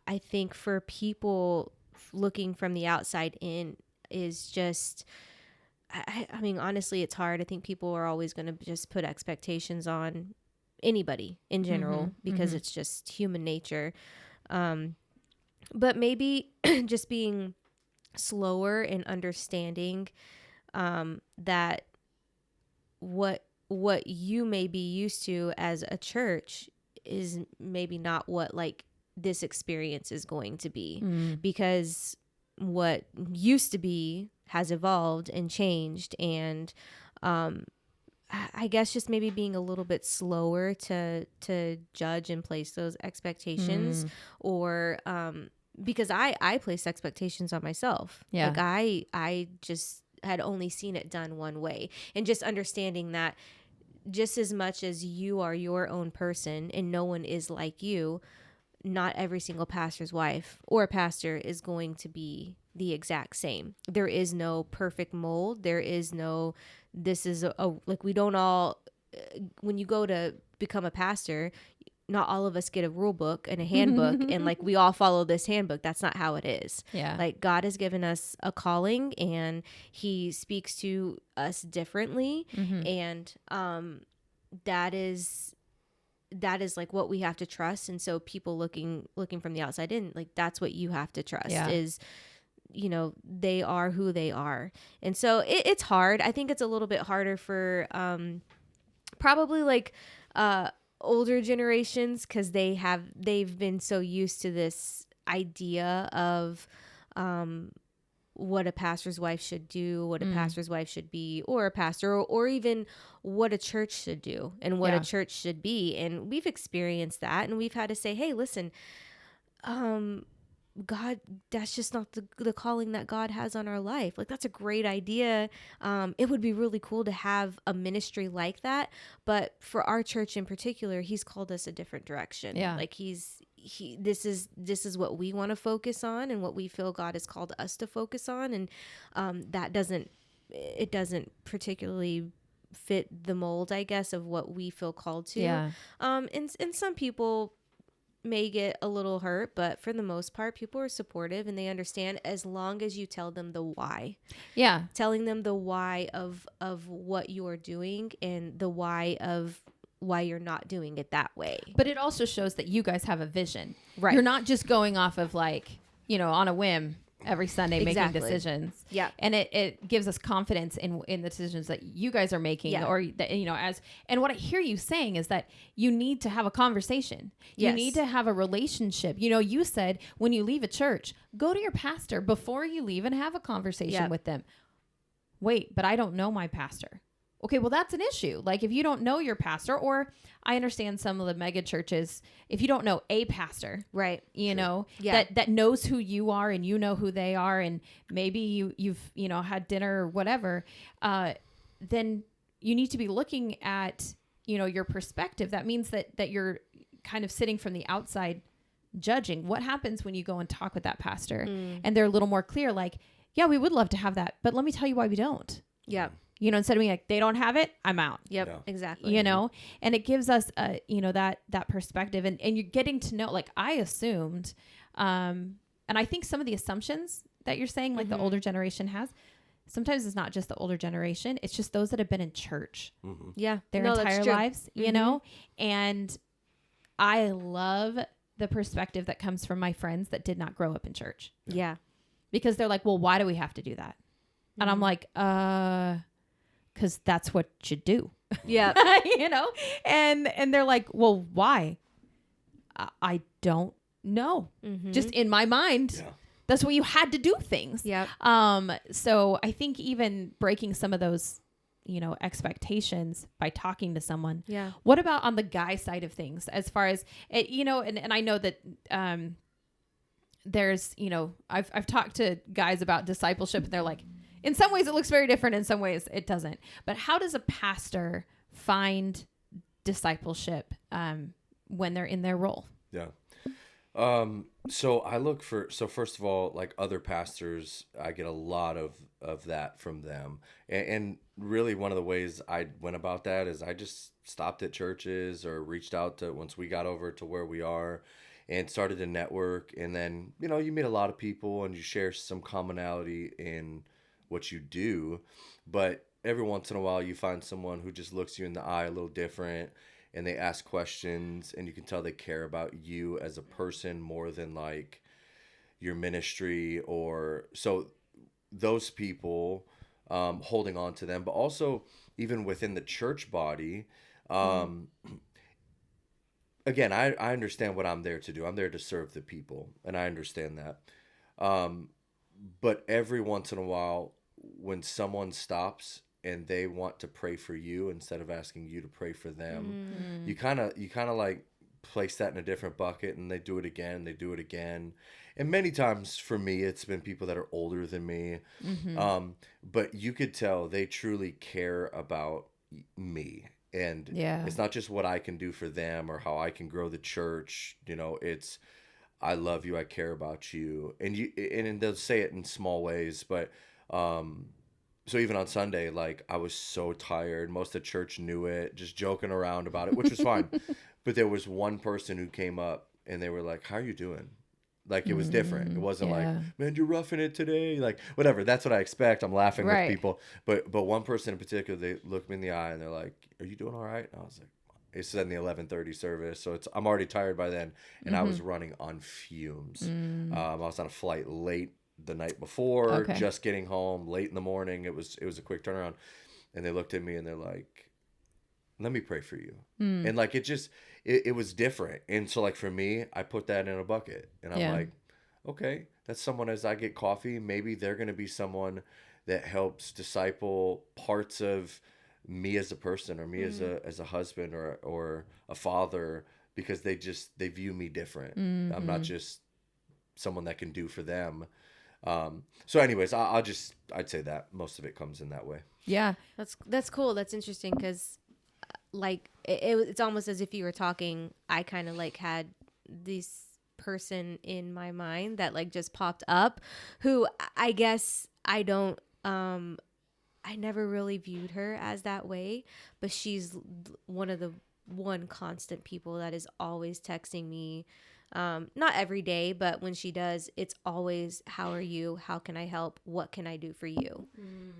Speaker 3: I think for people looking from the outside in is just, I mean, honestly, it's hard. I think people are always going to just put expectations on anybody in general because it's just human nature. But maybe just being slower and understanding that what you may be used to as a church is maybe not what like this experience is going to be, because what used to be has evolved and changed. And I guess just maybe being a little bit slower to judge and place those expectations, or because I placed expectations on myself.
Speaker 1: Yeah.
Speaker 3: Like I just had only seen it done one way, and just understanding that just as much as you are your own person and no one is like you, not every single pastor's wife or pastor is going to be the exact same. There is no perfect mold. There is no, this is like, we don't all, when you go to become a pastor, not all of us get a rule book and a handbook and like we all follow this handbook. That's not how it is.
Speaker 1: Yeah.
Speaker 3: Like, God has given us a calling and he speaks to us differently. And that is like what we have to trust. And so people looking from the outside in, like, that's what you have to trust is, you know, they are who they are. And so it's hard. I think it's a little bit harder for probably like older generations, because they've been so used to this idea of what a pastor's wife should do, what a pastor's wife should be, or a pastor, or even what a church should do and what a church should be. And we've experienced that, and we've had to say, hey, listen, God, that's just not the calling that God has on our life. Like, that's a great idea. It would be really cool to have a ministry like that. But for our church in particular, he's called us a different direction.
Speaker 1: Yeah.
Speaker 3: Like this is what we want to focus on and what we feel God has called us to focus on. And that doesn't particularly fit the mold, I guess, of what we feel called to.
Speaker 1: Yeah.
Speaker 3: And some people may get a little hurt, but for the most part, people are supportive and they understand as long as you tell them the why.
Speaker 1: Yeah.
Speaker 3: Telling them the why of what you're doing and the why of why you're not doing it that way.
Speaker 1: But it also shows that you guys have a vision.
Speaker 3: Right.
Speaker 1: You're not just going off of like, on a whim every Sunday
Speaker 3: Exactly.
Speaker 1: making decisions.
Speaker 3: Yeah.
Speaker 1: And it gives us confidence in the decisions that you guys are making,
Speaker 3: Yeah.
Speaker 1: or that, and what I hear you saying is that you need to have a conversation. You
Speaker 3: Yes.
Speaker 1: need to have a relationship. You said when you leave a church, go to your pastor before you leave and have a conversation
Speaker 3: Yeah.
Speaker 1: with them. Wait, but I don't know my pastor. Okay, well, that's an issue. Like, if you don't know your pastor, or I understand some of the mega churches, if you don't know a pastor,
Speaker 3: Right.
Speaker 1: Yeah.
Speaker 3: Yeah.
Speaker 1: that knows who you are and you know who they are, and maybe you've had dinner or whatever, then you need to be looking at your perspective. That means that you're kind of sitting from the outside judging. What happens when you go and talk with that pastor and they're a little more clear, like, yeah, we would love to have that, but let me tell you why we don't.
Speaker 3: Yeah.
Speaker 1: Instead of being like, they don't have it, I'm out.
Speaker 3: Yep.
Speaker 2: Yeah.
Speaker 3: Exactly.
Speaker 1: And it gives us, that perspective, and you're getting to know, like I assumed, and I think some of the assumptions that you're saying, like the older generation has, sometimes it's not just the older generation. It's just those that have been in church
Speaker 3: Yeah.
Speaker 1: their
Speaker 3: No, that's
Speaker 1: entire
Speaker 3: true.
Speaker 1: lives, and I love the perspective that comes from my friends that did not grow up in church,
Speaker 3: Yeah.
Speaker 1: because they're like, well, why do we have to do that? And I'm like, because that's what you do.
Speaker 3: Yeah.
Speaker 1: And they're like, well, why? I don't know. Just in my mind,
Speaker 2: Yeah.
Speaker 1: that's what you had to do things.
Speaker 3: Yep.
Speaker 1: So I think even breaking some of those, expectations by talking to someone.
Speaker 3: Yeah.
Speaker 1: What about on the guy side of things, as far as it, and I know that, there's, I've talked to guys about discipleship, and they're like, in some ways it looks very different, in some ways it doesn't. But how does a pastor find discipleship when they're in their role?
Speaker 2: Yeah. So I look for, first of all, like other pastors, I get a lot of that from them. And really one of the ways I went about that is I just stopped at churches or reached out to, once we got over to where we are, and started to network. And then, you meet a lot of people and you share some commonality in what you do. But every once in a while you find someone who just looks you in the eye a little different, and they ask questions, and you can tell they care about you as a person more than like your ministry. Or so those people, holding on to them, but also even within the church body, again, I understand what I'm there to do. I'm there to serve the people, and I understand that. But every once in a while, when someone stops and they want to pray for you instead of asking you to pray for them, you kind of like place that in a different bucket, and they do it again. And many times for me, it's been people that are older than me. But you could tell they truly care about me. And it's not just what I can do for them or how I can grow the church. It's, I love you, I care about you. And they'll say it in small ways, but so even on Sunday, like, I was so tired. Most of the church knew it, just joking around about it, which was fine. But there was one person who came up and they were like, how are you doing? Like, it was different. It wasn't like, man, you're roughing it today. Like, whatever. That's what I expect. I'm laughing with people. But one person in particular, they looked me in the eye and they're like, are you doing all right? And I was like, it said in the 11:30 service. So I'm already tired by then. And I was running on fumes. I was on a flight late the night before, just getting home late in the morning. It was a quick turnaround. And they looked at me and they're like, let me pray for you. And like, it was different. And so like for me, I put that in a bucket, and I'm like, okay, that's someone, as I get coffee, maybe they're going to be someone that helps disciple parts of me as a person, or me as a husband or a father, because they view me different. I'm not just someone that can do for them. So anyways, I'd say that most of it comes in that way.
Speaker 1: Yeah.
Speaker 3: That's cool. That's interesting because, like, it's almost as if you were talking. I kind of like had this person in my mind that like just popped up, who I guess I don't. I never really viewed her as that way, but she's one of the constant people that is always texting me. Not every day, but when she does, it's always, how are you? How can I help? What can I do for you?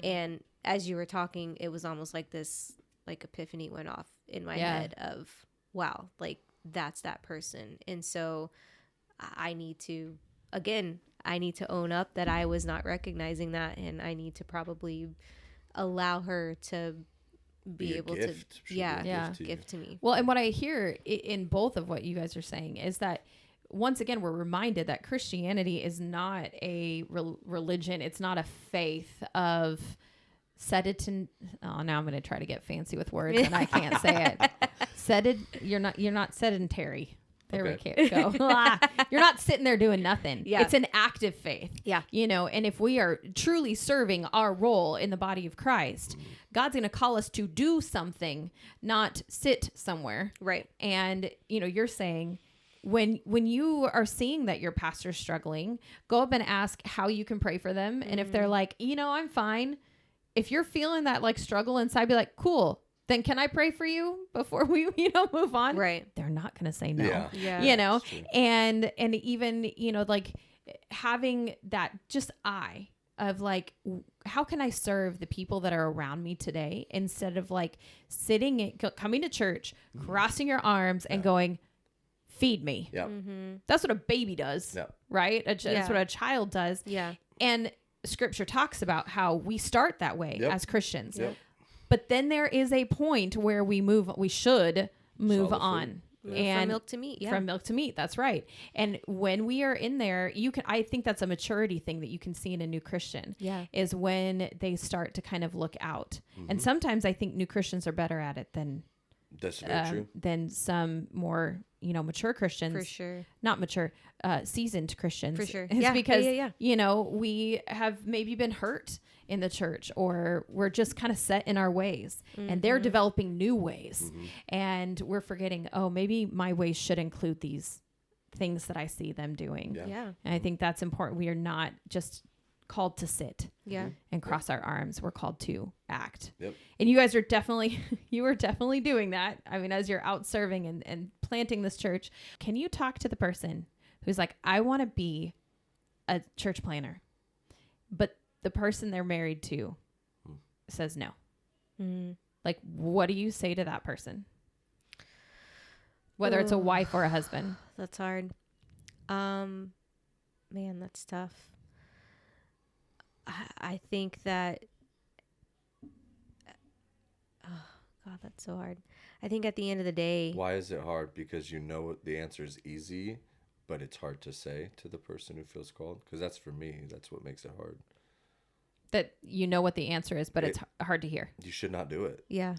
Speaker 3: And as you were talking, it was almost like this, like epiphany went off in my head of, wow, like that's that person. And so I need to own up that I was not recognizing that. And I need to probably allow her to be able
Speaker 2: gift.
Speaker 3: to, gift to me.
Speaker 1: Well, and what I hear in both of what you guys are saying is that once again, we're reminded that Christianity is not a religion. It's not a faith of now I'm going to try to get fancy with words and I can't say it. You're not sedentary. There we go. You're not sitting there doing nothing.
Speaker 3: Yeah.
Speaker 1: It's an active faith.
Speaker 3: Yeah.
Speaker 1: And if we are truly serving our role in the body of Christ, God's going to call us to do something, not sit somewhere.
Speaker 3: Right.
Speaker 1: And, you're saying when you are seeing that your pastor's struggling, go up and ask how you can pray for them. And if they're like, I'm fine. If you're feeling that like struggle inside, be like, cool. Then can I pray for you before we, move on?
Speaker 3: Right.
Speaker 1: They're not going to say no.
Speaker 3: Yeah.
Speaker 1: And even, like having that just eye of like, how can I serve the people that are around me today instead of like coming to church, crossing your arms and going, feed me.
Speaker 2: Yeah.
Speaker 1: That's what a baby does.
Speaker 2: Yeah.
Speaker 1: Right. That's what a child does.
Speaker 3: Yeah.
Speaker 1: And scripture talks about how we start that way as Christians.
Speaker 2: Yep.
Speaker 1: But then there is a point where we should move
Speaker 2: Solid
Speaker 1: on.
Speaker 3: Food.
Speaker 1: And
Speaker 3: from milk to meat. Yeah.
Speaker 1: From milk to meat. That's right. And when we are in there, I think that's a maturity thing that you can see in a new Christian.
Speaker 3: Yeah.
Speaker 1: Is when they start to kind of look out. And sometimes I think new Christians are better at it than
Speaker 2: That's very true.
Speaker 1: than some more, mature Christians.
Speaker 3: For sure.
Speaker 1: Not mature, seasoned Christians.
Speaker 3: For sure.
Speaker 1: It's because,
Speaker 3: Yeah.
Speaker 1: we have maybe been hurt in the church or we're just kind of set in our ways and they're developing new ways and we're forgetting, maybe my ways should include these things that I see them doing.
Speaker 3: Yeah.
Speaker 1: And I think that's important. We are not just called to sit and cross our arms. We're called to act.
Speaker 2: Yep.
Speaker 1: And you guys are definitely doing that. I mean, as you're out serving and planting this church, can you talk to the person who's like, I want to be a church planner, but the person they're married to says no. Like, what do you say to that person? Whether it's a wife or a husband.
Speaker 3: That's hard. Man, that's tough. I think that, oh God, that's so hard. I think at the end of the day.
Speaker 2: Why is it hard? Because the answer is easy, but it's hard to say to the person who feels called. Because that's for me. That's what makes it hard.
Speaker 1: That what the answer is, but it's hard to hear.
Speaker 2: You should not do it.
Speaker 3: Yeah.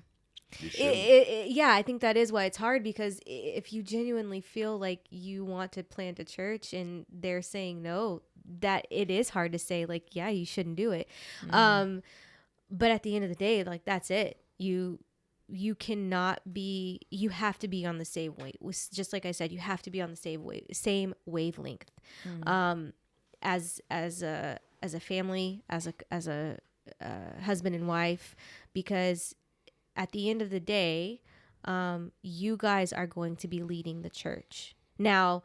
Speaker 2: You should.
Speaker 3: I think that is why it's hard, because if you genuinely feel like you want to plant a church and they're saying no, that it is hard to say like, yeah, you shouldn't do it. But at the end of the day, like, that's it. You cannot be, you have to be on the same wave. Just like I said, you have to be on the same wavelength. As a family, as a husband and wife, because at the end of the day, you guys are going to be leading the church. Now,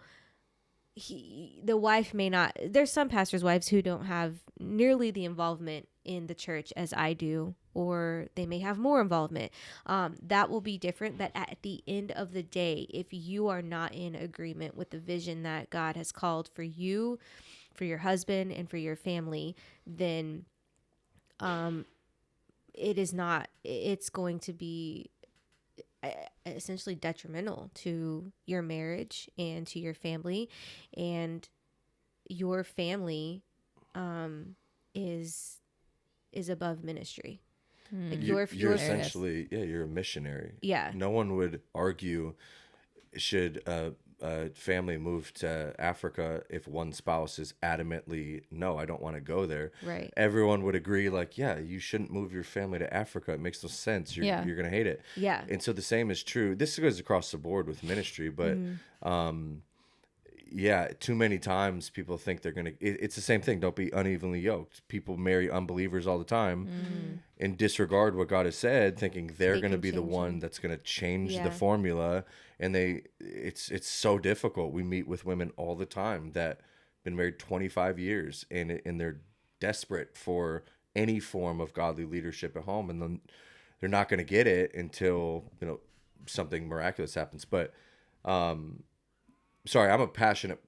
Speaker 3: the wife may not, there's some pastors' wives who don't have nearly the involvement in the church as I do, or they may have more involvement. That will be different. But at the end of the day, if you are not in agreement with the vision that God has called for you, for your husband, and for your family, then it's going to be essentially detrimental to your marriage and to your family, and your family is above ministry. Like
Speaker 2: you're essentially, you're a missionary.
Speaker 3: Yeah.
Speaker 2: No one would argue should a family move to Africa, if one spouse is adamantly, no, I don't want to go there,
Speaker 3: Right.
Speaker 2: everyone would agree, like, yeah, you shouldn't move your family to Africa. It makes no sense. You're going to hate it.
Speaker 3: Yeah.
Speaker 2: And so the same is true. This goes across the board with ministry, but yeah, too many times people think they're going to, it's the same thing. Don't be unevenly yoked. People marry unbelievers all the time and disregard what God has said, thinking they're going to be the one that's going to change the formula. And it's so difficult. We meet with women all the time that been married 25 years and they're desperate for any form of godly leadership at home. And then they're not going to get it until, something miraculous happens. But, sorry, I'm a passionate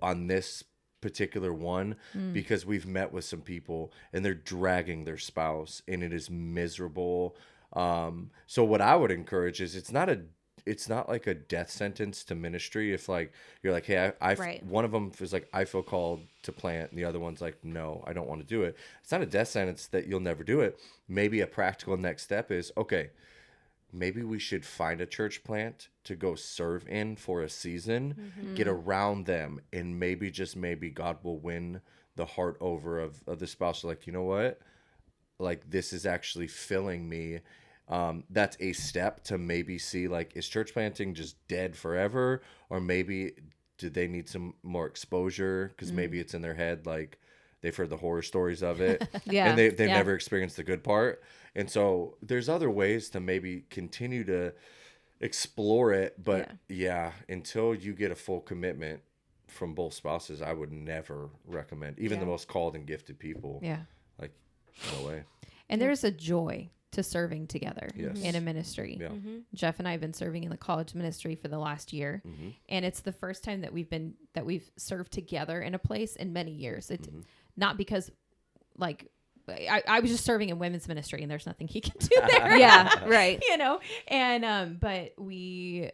Speaker 2: on this particular one because we've met with some people and they're dragging their spouse and it is miserable. So what I would encourage is it's not like a death sentence to ministry. If like you're like, hey, one of them is like, I feel called to plant, and the other one's like, no, I don't want to do it. It's not a death sentence that you'll never do it. Maybe a practical next step is, okay, maybe we should find a church plant to go serve in for a season, get around them, and maybe God will win the heart over of the spouse. Like, you know what? Like, this is actually filling me. That's a step to maybe see, like, is church planting just dead forever? Or maybe do they need some more exposure? Because maybe it's in their head, like, they've heard the horror stories of it. And they've never experienced the good part. And so there's other ways to maybe continue to explore it. But until you get a full commitment from both spouses, I would never recommend, even the most called and gifted people. Yeah. Like, no way.
Speaker 1: And there's a joy to serving together in a ministry. Yeah. Jeff and I have been serving in the college ministry for the last year. And it's the first time that we've served together in a place in many years. It's not because, like, I was just serving in women's ministry and there's nothing he can do there.
Speaker 3: Yeah, right.
Speaker 1: And, but we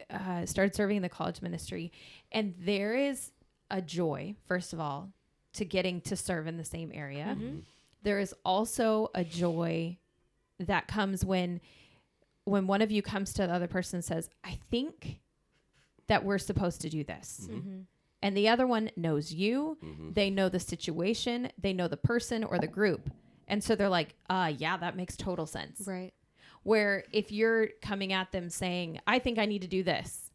Speaker 1: started serving in the college ministry, and there is a joy, first of all, to getting to serve in the same area. There is also a joy that comes when one of you comes to the other person and says, I think that we're supposed to do this. And the other one knows you. They know the situation. They know the person or the group. And so they're like, yeah, that makes total sense.
Speaker 3: Right.
Speaker 1: Where if you're coming at them saying, I think I need to do this,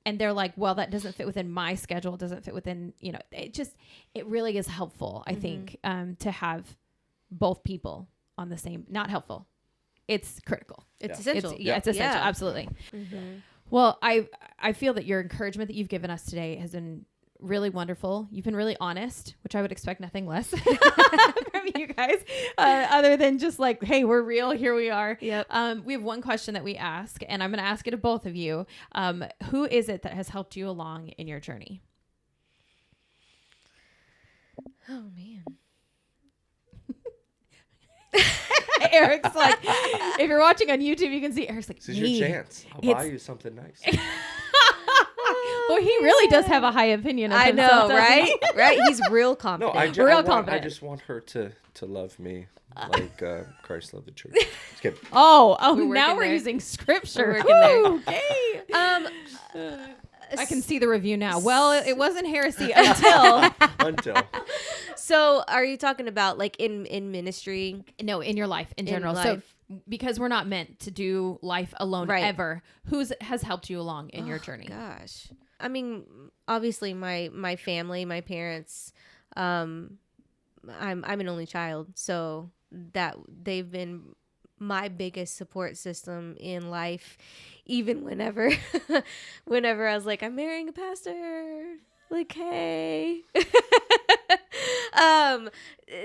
Speaker 1: and they're like, well, that doesn't fit within my schedule. It doesn't fit within, it really is helpful, I think, to have both people on the same, not helpful. It's critical.
Speaker 3: It's essential.
Speaker 1: It's essential. Yeah. Absolutely. Well, I feel that your encouragement that you've given us today has been really wonderful. You've been really honest, which I would expect nothing less from you guys, other than just like, hey, we're real. Here we are.
Speaker 3: Yep.
Speaker 1: We have one question that we ask, and I'm going to ask it of both of you. Who is it that has helped you along in your journey?
Speaker 3: Oh, man.
Speaker 1: Eric's like, if you're watching on YouTube, you can see Eric's like,
Speaker 2: this is your chance. I'll buy you something nice.
Speaker 1: Well, he really does have a high opinion of
Speaker 3: I
Speaker 1: himself,
Speaker 3: know, right? Right? He's real confident.
Speaker 2: No,
Speaker 1: confident.
Speaker 2: I just want her to love me like Christ loved the church. Just kidding.
Speaker 1: Oh, now we're using scripture. Okay. I can see the review now. Well, it wasn't heresy until.
Speaker 3: So, are you talking about like in ministry?
Speaker 1: No, in your life in general. So, because we're not meant to do life alone ever. Has helped you along in your journey?
Speaker 3: Gosh, I mean, obviously my family, my parents. I'm an only child, so that they've been my biggest support system in life. Even whenever I was like, I'm marrying a pastor, like, hey.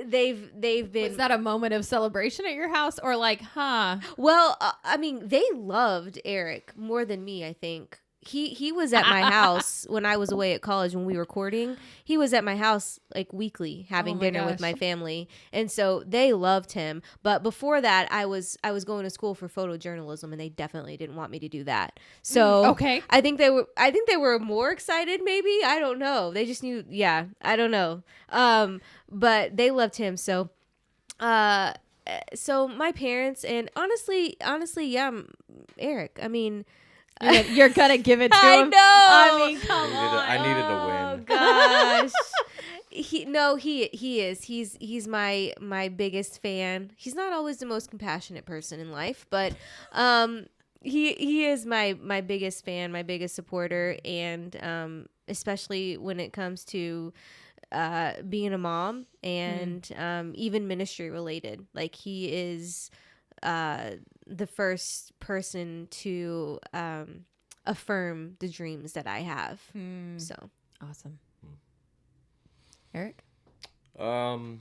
Speaker 3: They've been.
Speaker 1: Was that a moment of celebration at your house, or like, huh?
Speaker 3: Well, I mean, they loved Eric more than me, I think. He was at my house when I was away at college when we were courting. He was at my house like weekly having dinner with my family. And so they loved him. But before that, I was going to school for photojournalism, and they definitely didn't want me to do that. So I think they were more excited, maybe. I don't know. They just knew, I don't know. But they loved him. So my parents, and honestly, Eric. I mean,
Speaker 1: you're gonna give it to him.
Speaker 3: I know.
Speaker 1: I mean, come on.
Speaker 3: No, he is. He's my biggest fan. He's not always the most compassionate person in life, but he is my biggest fan, my biggest supporter, and especially when it comes to being a mom and even ministry related. Like, he is the first person to affirm the dreams that I have. So
Speaker 1: Awesome. Eric?
Speaker 3: Better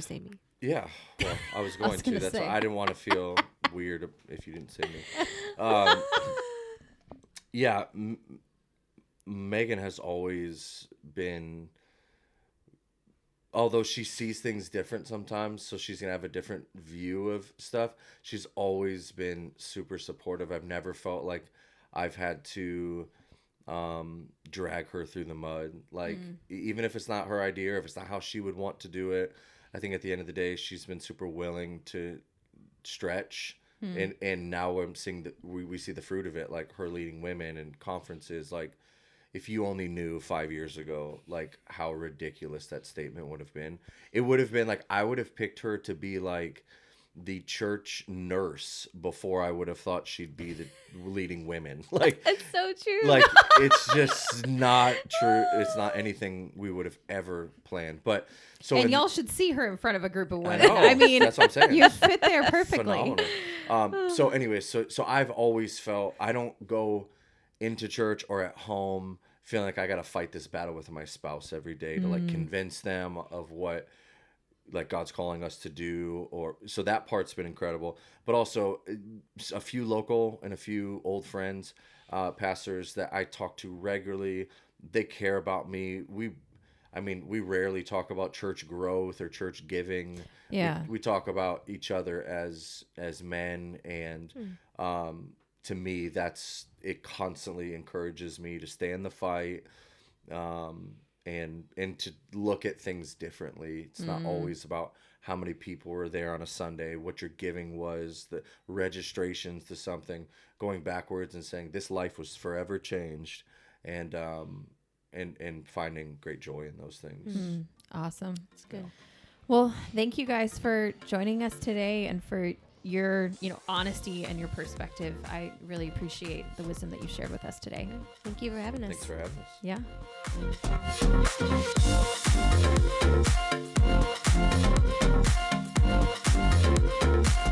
Speaker 3: say me.
Speaker 2: Yeah. Well, I was going to. That's why I didn't want to feel weird if you didn't say me. Yeah. Meagan has always been, although she sees things different sometimes, so she's going to have a different view of stuff, she's always been super supportive. I've never felt like I've had to drag her through the mud. Like, even if it's not her idea or if it's not how she would want to do it, I think at the end of the day, she's been super willing to stretch. And now I'm seeing that we see the fruit of it, like her leading women and conferences. Like, if you only knew 5 years ago, like, how ridiculous that statement would have been. It would have been like, I would have picked her to be like the church nurse before I would have thought she'd be the leading women. Like,
Speaker 3: It's so true.
Speaker 2: like, it's just not true. It's not anything we would have ever planned. But so,
Speaker 1: And y'all should see her in front of a group of women.
Speaker 2: know,
Speaker 1: I mean,
Speaker 2: that's what I'm saying.
Speaker 1: You fit there perfectly.
Speaker 2: Phenomenal. So anyways, so I've always felt, I don't go into church or at home feeling like I got to fight this battle with my spouse every day to like convince them of what like God's calling us to do. Or so that part's been incredible. But also a few local and a few old friends, pastors that I talk to regularly. They care about me. We rarely talk about church growth or church giving.
Speaker 1: Yeah.
Speaker 2: We talk about each other as men, and to me, it constantly encourages me to stay in the fight, and to look at things differently. It's not always about how many people were there on a Sunday, what your giving was, the registrations to something, going backwards and saying this life was forever changed, and finding great joy in those things.
Speaker 1: Awesome.
Speaker 3: It's good.
Speaker 1: Well, thank you guys for joining us today and for your, honesty and your perspective. I really appreciate the wisdom that you shared with us today.
Speaker 3: Thank you for having us.
Speaker 2: Thanks for having us.
Speaker 1: Yeah.